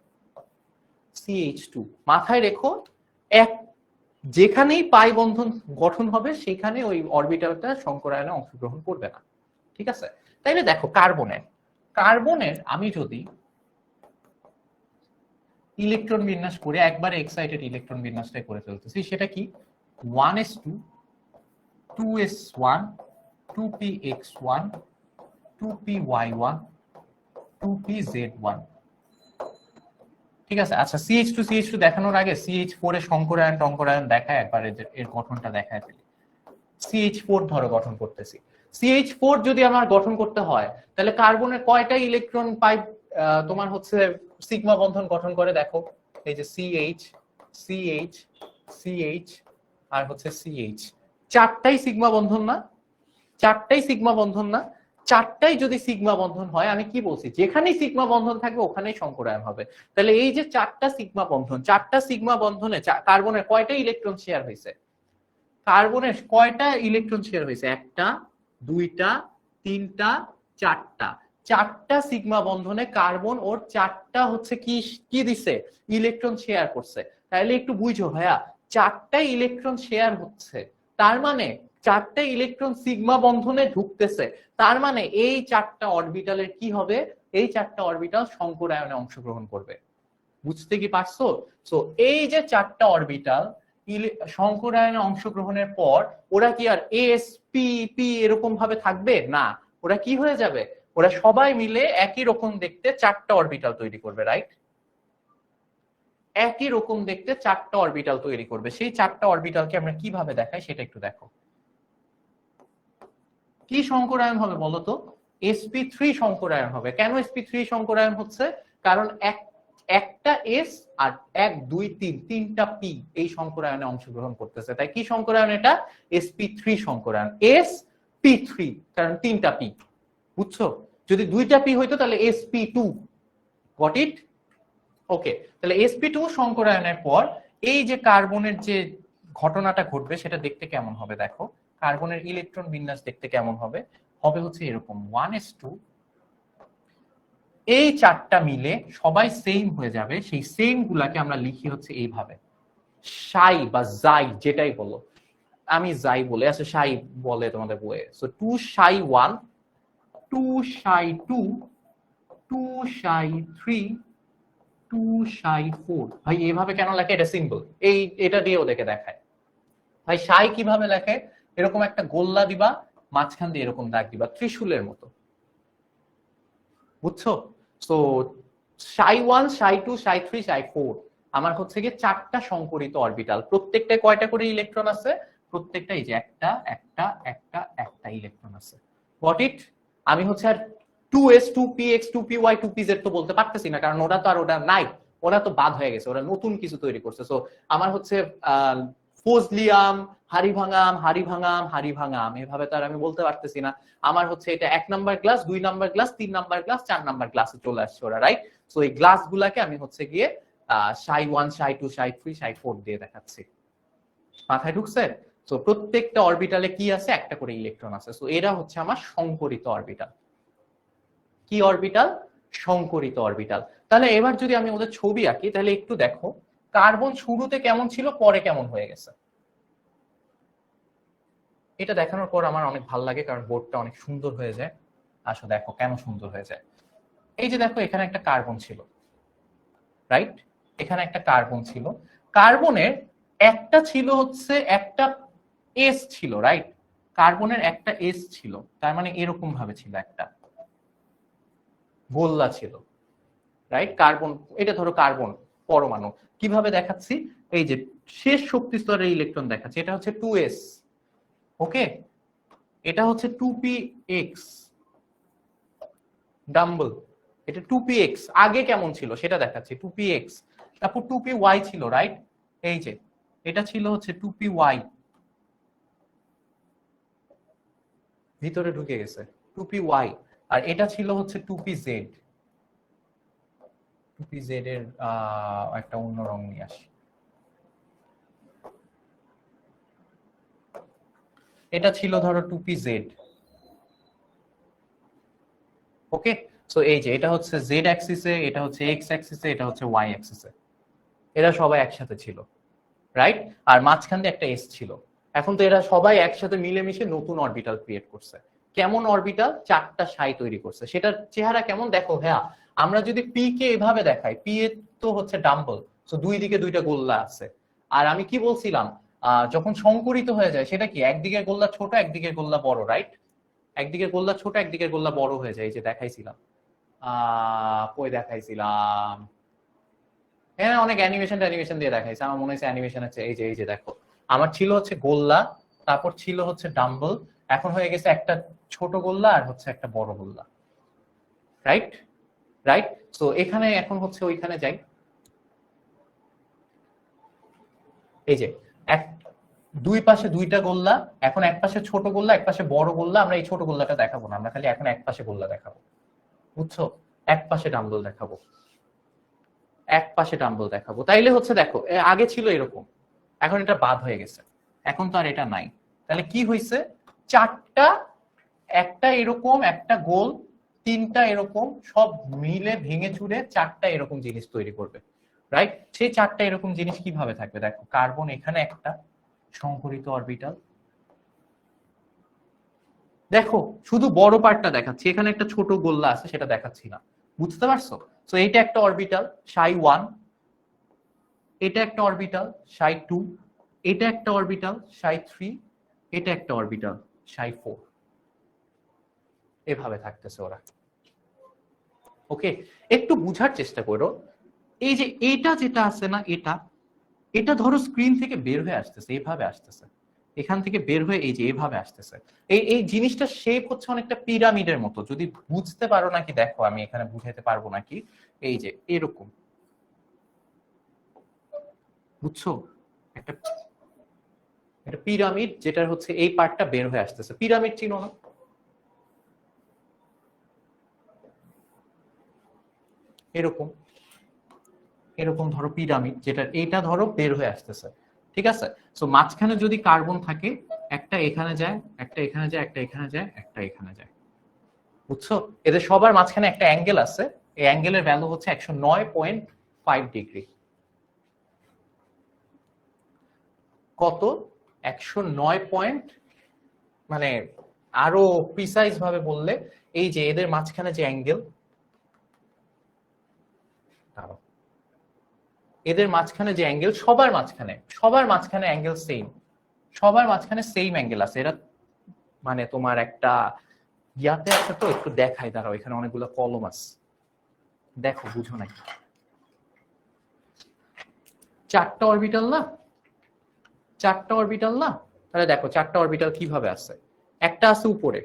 CH2 মাথায় রেখো, এক যেখানেই পাই বন্ধন গঠন হবে সেখানে ওই অরবিটালটা সংকরায়নে অংশগ্রহণ করবে না। ঠিক আছে, তাইলে দেখো কার্বনের, কার্বনের আমি যদি ইলেকট্রন বিন্যাস করে একবারে এক্সাইটেড ইলেকট্রন বিন্যাসটাই করে ফেলতেছি, সেটা কি 1s2 2s1 2px1 2py1 2pz1। ঠিক আছে, আচ্ছা CH2 দেখানোর আগে CH4 এর সংকরায়ন টংকরায়ন দেখায় একবার, এর গঠনটা দেখায় ফেলি। CH4 ধরো গঠন করতেছি, CH4 যদি আমার গঠন করতে হয় তাহলে কার্বনের কয়টা ইলেকট্রন পাই তোমার হচ্ছে সিগমা বন্ধন গঠন করে দেখো, এই যে CH CH CH আর হচ্ছে CH, চারটাই সিগমা বন্ধন না, চারটাই সিগমা বন্ধন না, চারটাই যদি সিগমা বন্ধন হয় আমি কি বলছি, যেখানেই সিগমা বন্ধন থাকবে ওখানেই সংকরায়ন হবে। তাহলে এই যে চারটা সিগমা বন্ধন, চারটা সিগমা বন্ধনে কার্বনের কয়টা ইলেকট্রন শেয়ার হয়েছে, কার্বনের কয়টা ইলেকট্রন শেয়ার হয়েছে, একটা দুইটা তিনটা চারটা, চারটা সিগমা বন্ধনে কার্বন ওর চারটা হচ্ছে কি কি দিছে, ইলেকট্রন শেয়ার করছে। তাহলে একটু বুঝো ভাইয়া, চারটা ইলেকট্রন শেয়ার হচ্ছে তার মানে চারটা ইলেকট্রন সিগমা বন্ধনে ঢুকতেছে, তার মানে এই চারটা অরবিটালের কি হবে, এই চারটা অরবিটাল সংকরায়নে অংশগ্রহণ করবে। বুঝতে কি পারছো? তো এই যে চারটা অরবিটাল সংকরায়নে অংশগ্রহণের পর ওরা কি আর এস পি পি এরকম ভাবে থাকবে না, ওরা কি হয়ে যাবে, ওরা সবাই মিলে একই রকম দেখতে চারটা অরবিটাল তৈরি করবে, রাইট? একই রকম দেখতে চারটা অরবিটাল তৈরি করবে। সেই চারটা অরবিটালকে আমরা কিভাবে দেখাই সেটা একটু দেখো। কি সংকরায়ন হবে বলতো? sp3 সংকরায়ন হবে। কেন sp3 সংকরায়ন হচ্ছে? কারণ একটা এস আর 1 2 3 তিনটা পি এই সংকরায়নে অংশগ্রহণ করতেছে, তাই কি সংকরায়ন এটা? sp3 সংকরায়ন। sp3 কারণ তিনটা পি, বুঝছো? যদি দুইটা পি হইতো তাহলে sp2, গট ইট? ওকে, তাহলে sp2 সংকরায়নের পর এই যে কার্বনের যে ঘটনাটা ঘটবে সেটা দেখতে কেমন হবে দেখো। কার্বনের ইলেকট্রন বিন্যাস দেখতে কেমন হবে? হবে হচ্ছে এরকম 1s2, এই চারটা মিলে সবাই সেম হয়ে যাবে। সেই সেম গুলাকে আমরা লিখি হচ্ছে এইভাবে, সাই বা জাই যেটাই বলো, আমি জাই বলে, আচ্ছা সাই বলে তোমাদের বইয়ে। সো 2 সাই 1, 2 সাই 2, 2 সাই 3, 2 সাই 4। ভাই এভাবে কেন লেখে? এটা সিম্বল, এটা দিয়ে ওদেরকে দেখায়। ভাই সাই কিভাবে লেখে? এরকম একটা গোল্লা দিবা, মাঝখান দিয়ে এরকম দাগ দিবা ত্রিশূলের মতো, বুঝছো? সো সাই 1, সাই 2, সাই 3, সাই 4 আমার হচ্ছে গিয়ে চারটা সংকরিত অরবিটাল। প্রত্যেকটায় কয়টা করে ইলেকট্রন আছে? প্রত্যেকটা এই যে একটা একটা একটা একটা ইলেকট্রন আছে, গট ইট? আমি হচ্ছে আর 2s 2px 2py 2pz তো বলতে পারতেছি না, কারণ ওরা তো আর ওটা নাই, ওরা তো বাদ হয়ে গেছে, ওরা নতুন কিছু তৈরি করছে। সো আমার হচ্ছে ফজলিয়াম, হারিভাঙাম, হারিভাঙাম, হারিভাঙাম, এভাবে তো আর আমি বলতে পারতেছি না। আমার হচ্ছে এটা 1 number glass, 2 number glass, 3 number glass, 4 number গ্লাসে চলে আসছে ওরা, রাইট? সো এই গ্লাস গুলাকে আমি হচ্ছে গিয়ে সাই 1, সাই 2, সাই 3, সাই 4 দিয়ে দেখাচ্ছি। মাথায় ঢুকছে? সো প্রত্যেকটা অরবিটালে কি আছে? একটা করে ইলেকট্রন আছে। সো এরা হচ্ছে আমার সংকরিত অরবিটাল। কি অরবিটাল? সংকরিত অরবিটাল। তাহলে এবার যদি আমি ওদের ছবি আঁকি তাহলে একটু দেখো কার্বন শুরুতে কেমন ছিল, পরে কেমন হয়ে গেছে। এটা দেখানোর পর আমার অনেক ভালো লাগে, কারণ বোর্ডটা অনেক সুন্দর হয়ে যায়। আসলে দেখো কেন সুন্দর হয়ে যায়। এই যে দেখো এখানে একটা কার্বন ছিল, রাইট? এখানে একটা কার্বন ছিল। কার্বনের একটা ছিল হচ্ছে একটা এস ছিল, রাইট? কার্বনের একটা এস ছিল, তার মানে এরকম ভাবে ছিল একটা গোল্লা ছিল, রাইট? কার্বন, এটা ধরো কার্বন পরমাণু। কিভাবে দেখাচ্ছি? এই যে শেষ শক্তি স্তরের ইলেকট্রন দেখাচ্ছি, এটা হচ্ছে 2s, ওকে? এটা হচ্ছে 2px ডাম্বল, এটা 2px আগে কেমন ছিল সেটা দেখাচ্ছি, 2px। তারপর 2py ছিল, রাইট? এই যে এটা ছিল হচ্ছে 2py, ভিতরে ঢুকে গেছে 2py। আর এটা ছিল হচ্ছে 2pz। 2pz এর একটা অন্য রং নিয়ে আসি, এটা ছিল ধরো 2pz, ওকে? সো এই যে এটা হচ্ছে জেড অ্যাক্সিসে, এটা হচ্ছে এক্স অ্যাক্সিসে, এটা হচ্ছে ওয়াই অ্যাক্সিসে, এরা সবাই একসাথে ছিল, রাইট? আর মাঝখান দিয়ে একটা এস ছিল। এখন তো এরা সবাই একসাথে মিলেমিশে নতুন অরবিটাল ক্রিয়েট করছে। কেমন অরবিটাল? চারটা সাই তৈরি করছে। সেটার চেহারা কেমন দেখো। হ্যাঁ, আমরা যদি পি কে এভাবে দেখাই, পি এর তো হচ্ছে ডাম্বল, সো দুই দিকে দুইটা গোল্লা আছে। আর আমি কি বলছিলাম, যখন সংকরিত হয়ে যায় সেটা কি একদিকে গোল্লা ছোট একদিকে গোল্লা বড়, রাইট? একদিকে গোল্লা ছোট একদিকে গোল্লা বড় হয়ে যায়, এই যে দেখাইছিলাম। কই দেখাইছিলাম? হ্যাঁ, অনেক অ্যানিমেশন দিয়ে দেখাইছে, আমার মনে হচ্ছে অ্যানিমেশন আছে। এই যে দেখো, আমার ছিল হচ্ছে গোল্লা, তারপর ছিল হচ্ছে ডাম্বল, এখন হয়ে গেছে একটা ছোট গোল্লা আর হচ্ছে একটা বড় গোল্লা, রাইট? রাইট? সো এখানে এখন হচ্ছে ওইখানে যাই, এই যে এক দুই পাশে দুইটা গোল্লা, এখন এক পাশে ছোট গোল্লা এক পাশে বড় গোল্লা। আমরা এই ছোট গোল্লাটা দেখাবো না, আমরা খালি এখন এক পাশে গোল্লা দেখাবো, বুঝছো? এক পাশে ডাম্বল দেখাবো, এক পাশে ডাম্বল দেখাবো। তাইলে হচ্ছে দেখো আগে ছিল এরকম, এখন এটা বাদ হয়ে গেছে, এখন তো আর এটা নাই। তাহলে কি হয়েছে? চারটা, একটা এরকম একটা গোল, তিনটা এরকম, সব মিলে ভেঙে চুরে চারটা এরকম জিনিস তৈরি করবে, রাইট? সেই চারটা এরকম জিনিস কিভাবে থাকবে দেখো। কার্বন এখানে একটা সংকরিত অরবিটাল, দেখো শুধু বড় পার্টটা দেখাচ্ছি, এখানে একটা ছোট গোল্লা আছে সেটা দেখাচ্ছি না, বুঝতে পারছো? তো এইটা একটা অরবিটাল সাই 1, এটা একটা অরবিটাল সাই 2, এটা একটা অরবিটাল সাই 3, এটা একটা অরবিটাল সাই 4, এভাবে থাকতেছে ওরা, ওকে? একটু বুঝার চেষ্টা করো, এই যে এটা যেটা আছে না, এটা এটা ধরো স্ক্রিন থেকে বের হয়ে আসতেছে, এইভাবে আসতেছে, এখান থেকে বের হয়ে এই যে এইভাবে আসতেছে। এই এই জিনিসটা শেপ হচ্ছে অনেকটা পিরামিডের মতো, যদি বুঝতে পারো নাকি দেখো, আমি এখানে বুঝাইতে পারবো নাকি। এই যে এরকম, বুঝছো? একটা একটা পিরামিড, যেটার হচ্ছে এই পার্টটা বের হয়ে আসতেছে। পিরামিড চিনো না? এরকম এরকম ধরো পিরামিড, যেটা এইটা ধরো বের হয়ে আসতেছে, ঠিক আছে? সো মাঝখানে যদি কার্বন থাকে, একটা এখানে যায়, একটা এখানে যায়, একটা এখানে যায়, একটা এখানে যায়, বুঝছো? এদের সবার মাঝখানে একটা অ্যাঙ্গেল আছে, এই অ্যাঙ্গেলের ভ্যালু হচ্ছে 109.5 ডিগ্রি। কত? 109 মানে আরো প্রিসাইজ ভাবে বললে, এই যে এদের মাঝখানে যে অ্যাঙ্গেল, এদের মাঝখানে যে অ্যাঙ্গেল, সবার মাঝখানে অ্যাঙ্গেল সেম, সবার মাঝখানে সেম অ্যাঙ্গেল আছে। এরা মানে তোমার একটা ইয়াতে আছে, তো একটু দেখাই দাঁড়াও, এখানে অনেকগুলো কলম আছে, দেখো বুঝো নাই। চারটা অরবিটাল না, চারটা অরবিটাল না, তাহলে দেখো চারটা অরবিটাল কিভাবে আছে। একটা আছে উপরে,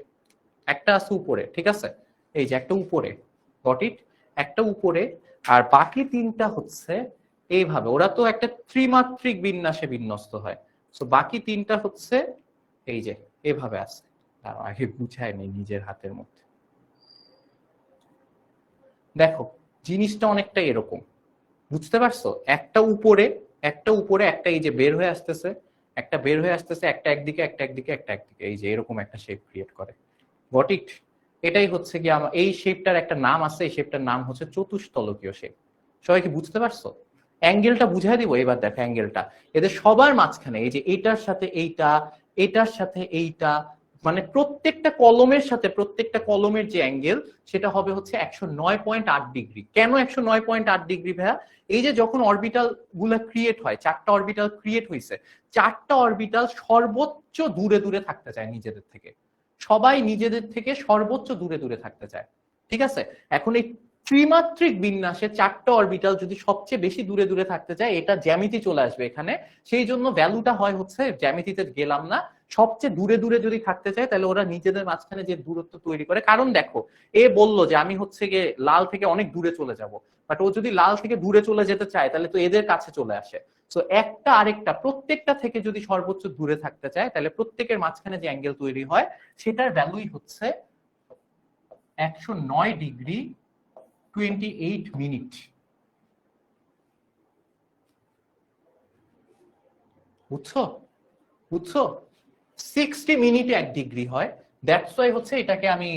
একটা আছে উপরে, ঠিক আছে? এই যে একটা উপরে, গট ইট, একটা উপরে, আর বাকি তিনটা হচ্ছে এইভাবে। ওরা তো একটা ত্রিমাত্রিক বিন্যাসে বিন্যস্ত হয়, তো বাকি তিনটা হচ্ছে এই যে এভাবে আছে। তার আগে বুঝায় নেই নিজের হাতের মধ্যে। দেখো জিনিসটা অনেকটা এরকম, বুঝতে পারছো? একটা উপরে, একটা উপরে, একটা এই যে বের হয়ে আসতেছে, একটা বের হয়ে আসতেছে, একটা একদিকে, একটা একদিকে, একটা একদিকে, এই যে এরকম একটা শেপ ক্রিয়েট করে, গট ইট? এটাই হচ্ছে কি আমার এই শেপটার একটা নাম আছে, এই শেপটার নাম হচ্ছে চতুস্তলকীয় শেপ। সবাই কি বুঝতে পারছো? অ্যাঙ্গেলটা বুঝাই দিব এবার, দেখো অ্যাঙ্গেলটা এদের সবার মাঝখানে, এই যে এটার সাথে এইটা, এটার সাথে এইটা, মানে প্রত্যেকটা কলমের সাথে প্রত্যেকটা কলমের যে অ্যাঙ্গেল, সেটা হবে হচ্ছে 109.8 ডিগ্রি। কেন 109.8 ডিগ্রি ভাইয়া? এই যে যখন অরবিটাল গুলা ক্রিয়েট হয়, চারটা অরবিটাল ক্রিয়েট হয়েছে, চারটা অরবিটাল সর্বোচ্চ দূরে দূরে থাকতে চায় নিজেদের থেকে, সবাই নিজেদের থেকে সর্বোচ্চ দূরে দূরে থাকতে চায়, ঠিক আছে? এখন এই ত্রিমাত্রিক বিন্যাসে চারটা অরবিটাল যদি সবচেয়ে বেশি দূরে দূরে থাকতে চায়, এটা জ্যামিতি চলে আসবে এখানে, সেই জন্য ভ্যালুটা হয় হচ্ছে, জ্যামিতিতে গেলাম না, সবচেয়ে দূরে দূরে যদি থাকতে চায় তাহলে ওরা নিজেদের মাঝখানে যে দূরত্ব তৈরি করে। কারণ দেখো, এ বলল যে আমি হচ্ছে গিয়ে লাল থেকে অনেক দূরে চলে যাব, বাট ও যদি লাল থেকে দূরে চলে যেতে চায় তাহলে তো এদের কাছে চলে আসে। তো একটা আরেকটা প্রত্যেকটা থেকে যদি সর্বোচ্চ দূরে থাকতে চায়, তাহলে প্রত্যেকের মাঝখানে যে অ্যাঙ্গেল তৈরি হয়, সেটার ভ্যালুই হচ্ছে 109 ডিগ্রি 28 মিনিট। বুঝছো? বুঝছো? 60 মিনিটে 1 ডিগ্রি হয়। দ্যাটস ওয়াই হচ্ছে এটাকে আমি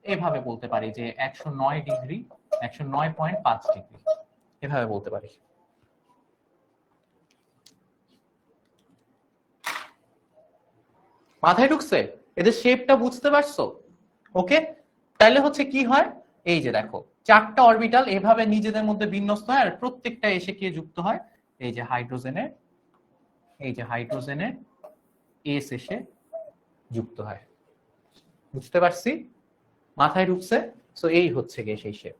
এভাবে বলতে পারি যে 109 ডিগ্রি, 109.5 ডিগ্রি, এভাবে বলতে পারি। মাথায় ঢুকছে? এদের শেপটা বুঝতে পারছো? ওকে, তাহলে হচ্ছে কি হয়, এই যে দেখো চারটা অরবিটাল এভাবে নিজেদের মধ্যে বিন্যস্ত হয়, আর প্রত্যেকটা এসে কি যুক্ত হয়, এই যে হাইড্রোজেনের, এই যে হাইড্রোজেনের এস এসে যুক্ত হয়। বুঝতে পারছি? মাথায় ঢুকছে? সো এই হচ্ছে গিয়ে সেই শেপ,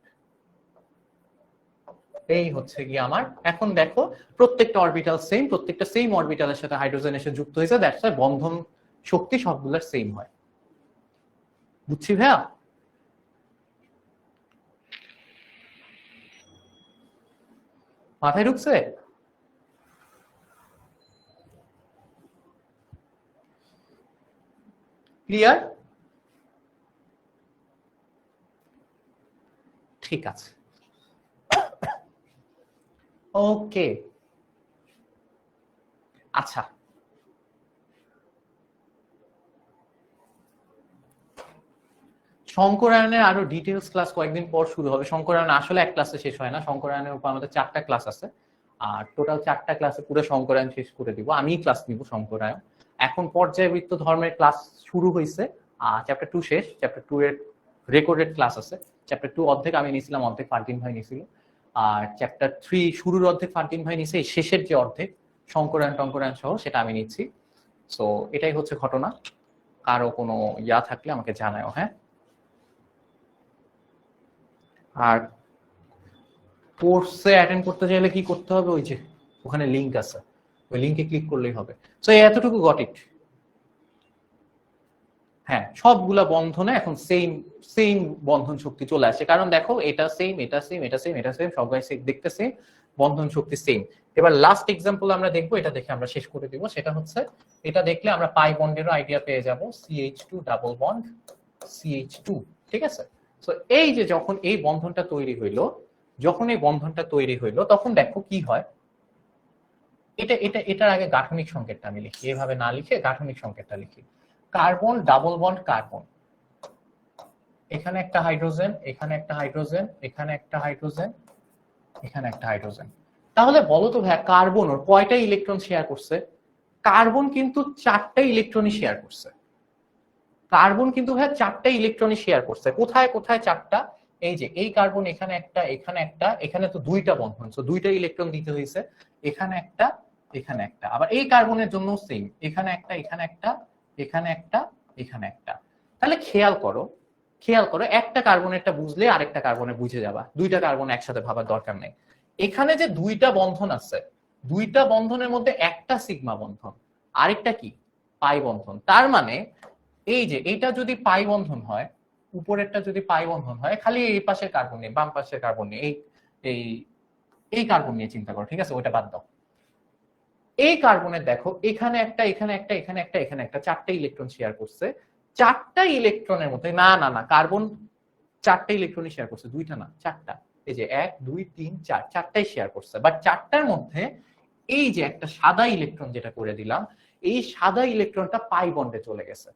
এই হচ্ছে গিয়ে আমার। এখন দেখো প্রত্যেকটা অরবিটাল সেম, প্রত্যেকটা সেম অরবিটালের সাথে হাইড্রোজেন এসে যুক্ত হয়েছে, দ্যাটস ওয়াই বন্ধন শক্তি সবগুলোর সেম হয়। বুঝছি ভাইয়া? মাথায় ঢুকছে? ক্লিয়ার? ঠিক আছে, ওকে। আচ্ছা, শঙ্করায়নের আরো ডিটেলস ক্লাস কয়েকদিন পর শুরু হবে। শঙ্করায়ন আসলে এক ক্লাসে শেষ হয় না, শঙ্করায়নের উপর আমাদের 4টা ক্লাস আছে, আর টোটাল 4টা ক্লাসে পুরো শঙ্করায়ন শেষ করে দিব, আমি ক্লাস নিব শঙ্করায়ন। এখন পর্যায়বৃত্ত ধর্মের ক্লাস শুরু হয়েছে, চ্যাপ্টার 2 শেষ, চ্যাপ্টার 2 এর রেকর্ডেড ক্লাস আছে। চ্যাপ্টার 2 অর্ধেক আমি নিয়েছিলাম, অর্ধেক ফারদিন ভাই নিয়েছিল, আর চ্যাপ্টার 3 শুরুর অর্ধেক ফারদিন ভাই নিয়েছে, এই শেষের যে অর্ধেক শঙ্করায়ন টঙ্করায়ন সহ সেটা আমি নিচ্ছি। সো এটাই হচ্ছে ঘটনা। কারো কোনো ইয়া থাকলে আমাকে জানাও, হ্যাঁ? আর কোর্সে অ্যাটেন্ড করতে চাইলে কি করতে হবে, ওই যে ওখানে লিংক আছে, ওই লিংকে ক্লিক করলেই হবে। সো এতটুকু গট ইট। হ্যাঁ, সবগুলা বন্ধনে এখন সেম সেম বন্ধন শক্তি চলে আসে, কারণ দেখো এটা সেম, এটা সেম, এটা সেম, এটা সেম, সবাই দেখতে সেম, বন্ধন শক্তি সেম। এবার লাস্ট এক্সাম্পল আমরা দেখবো, এটা দেখে আমরা শেষ করে দিব। সেটা হচ্ছে এটা দেখলে আমরা পাই বন্ডেরও আইডিয়া পেয়ে যাব। CH2 ডাবল বন্ড CH2, ঠিক আছে। তো এই যে যখন এই বন্ধনটা তৈরি হইলো, যখন এই বন্ধনটা তৈরি হইলো তখন দেখো কি হয়। এটার আগে গাঠনিক সংকেতটা আমি লিখি, এভাবে না লিখে গাঠনিক সংকেতটা লিখি। কার্বন ডাবল বন্ড কার্বন, এখানে একটা হাইড্রোজেন, এখানে একটা হাইড্রোজেন, এখানে একটা হাইড্রোজেন, এখানে একটা হাইড্রোজেন। তাহলে বলো তো ভাই, কার্বন ওর কয়টা ইলেকট্রন শেয়ার করছে? কার্বন কিন্তু 4টা ইলেকট্রনই শেয়ার করছে। কার্বন কিন্তু ভাই 4টা ইলেকট্রনই শেয়ার করছে। কোথায় কোথায় 4টা? এই যে এই কার্বন এখানে একটা, এখানে একটা, এখানে তো 2টা বন্ধন, সো 2টা ইলেকট্রন দিতে হয়েছে। এখানে একটা, এখানে একটা। আবার এই কার্বনের জন্য সেম, এখানে একটা, এখানে একটা, এখানে একটা, এখানে একটা। তাহলে খেয়াল করো, খেয়াল করো, একটা কার্বনেরটা বুঝলে আরেকটা কার্বনে বুঝে যাবা, 2টা কার্বন একসাথে ভাবার দরকার নেই। এখানে যে 2টা বন্ধন আছে, 2টা বন্ধনের মধ্যে একটা সিগমা বন্ধন, আরেকটা কি পাই বন্ধন। তার মানে এই যে এইটা যদি পাই বন্ধন হয়, উপরেরটা যদি পাই বন্ধন হয়, খালি এই পাশের কার্বন নিয়ে, বাম পাশের কার্বন নিয়ে, এই এই কার্বন নিয়ে চিন্তা করো, ঠিক আছে, ওইটা বাদ দাও। এই কার্বনের দেখো এখানে একটা, এখানে একটা, এখানে একটা, এখানে একটা, 4টা ইলেকট্রন শেয়ার করছে। 4টা ইলেকট্রনের মধ্যে না না না, কার্বন 4টা ইলেকট্রনই শেয়ার করছে, 2টা না 4টা। এই যে 1 2 3 4, 4টাই শেয়ার করছে। বাট 4টার মধ্যে এই যে একটা সাদা ইলেকট্রন যেটা করে দিলাম, এই সাদা ইলেকট্রনটা পাই বন্ডে চলে গেছে।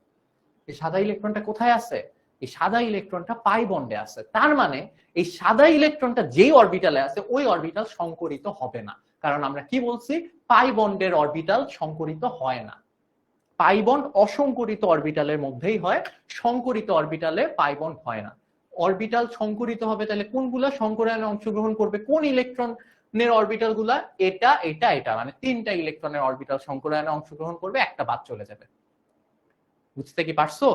এই সাদা ইলেকট্রনটা কোথায় আছে? এই সাদা ইলেকট্রনটা পাই বন্ডে আছে। তার মানে এই সাদা ইলেকট্রনটা যেই অরবিটালে আছে ওই অরবিটাল সংকরিত হবে না, কারণ আমরা কি বলছি, পাই বন্ডের অরবিটাল সংকরিত হয় না। পাই বন্ড অসংকরিত অরবিটালের মধ্যেই হয়, সংকরিত অরবিটালে পাই বন্ড হয় না। অরবিটাল সংকরিত হবে তাহলে কোনগুলা সংকরণে অংশগ্রহণ করবে, কোন ইলেকট্রনের অরবিটাল গুলা? এটা এটা এটা, মানে 3টা ইলেকট্রনের অরবিটাল সংকরণে অংশগ্রহণ করবে, একটা বাদ চলে যাবে। বুঝতে কি পারছো?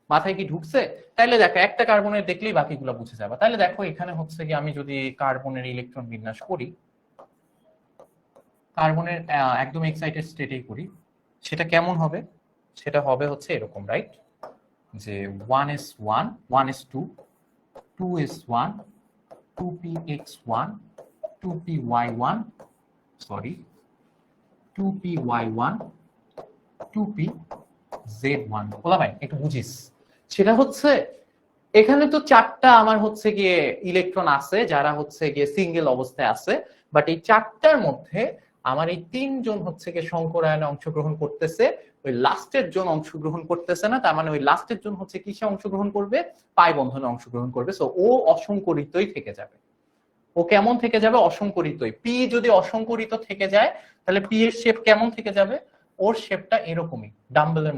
মাথায় কি ঢুকছে? তাইলে দেখো একটা কার্বনের দেখলেই বাকিগুলো বুঝে যাবে। তাহলে দেখো এখানে হচ্ছে কি, আমি যদি কার্বনের ইলেকট্রন বিন্যাস করি, কার্বনের একদম এক্সাইটেড স্টেটেই করি, সেটা কেমন হবে? সেটা হবে হচ্ছে এরকম, রাইট? যে 1s1 1s2 2s1 2px1 2py1, sorry 2py1 2pz1। বলা ভাই একটু বুঝিস। সেটা হচ্ছে এখানে তো 4টা আমার হচ্ছে গিয়ে ইলেকট্রন আছে যারা হচ্ছে গিয়ে সিঙ্গেল অবস্থায় আছে, বাট এই 4টার মধ্যে আমার এই 3জন হচ্ছে গিয়ে সংকরায়নে অংশগ্রহণ করতেছে, ওই লাস্টের জন অংশগ্রহণ করতেছে না। তার মানে ওই লাস্টের জন হচ্ছে কিসে অংশগ্রহণ করবে? পাই বন্ধনে অংশগ্রহণ করবে। সো ও অসংকরিতই থেকে যাবে। ও কেমন থেকে যাবে? অসংকরিতই। পি যদি অসংকরিত থেকে যায় তাহলে পি এর শেপ কেমন থেকে যাবে? ওর শেপটা এরকমই, ডাম্বেলের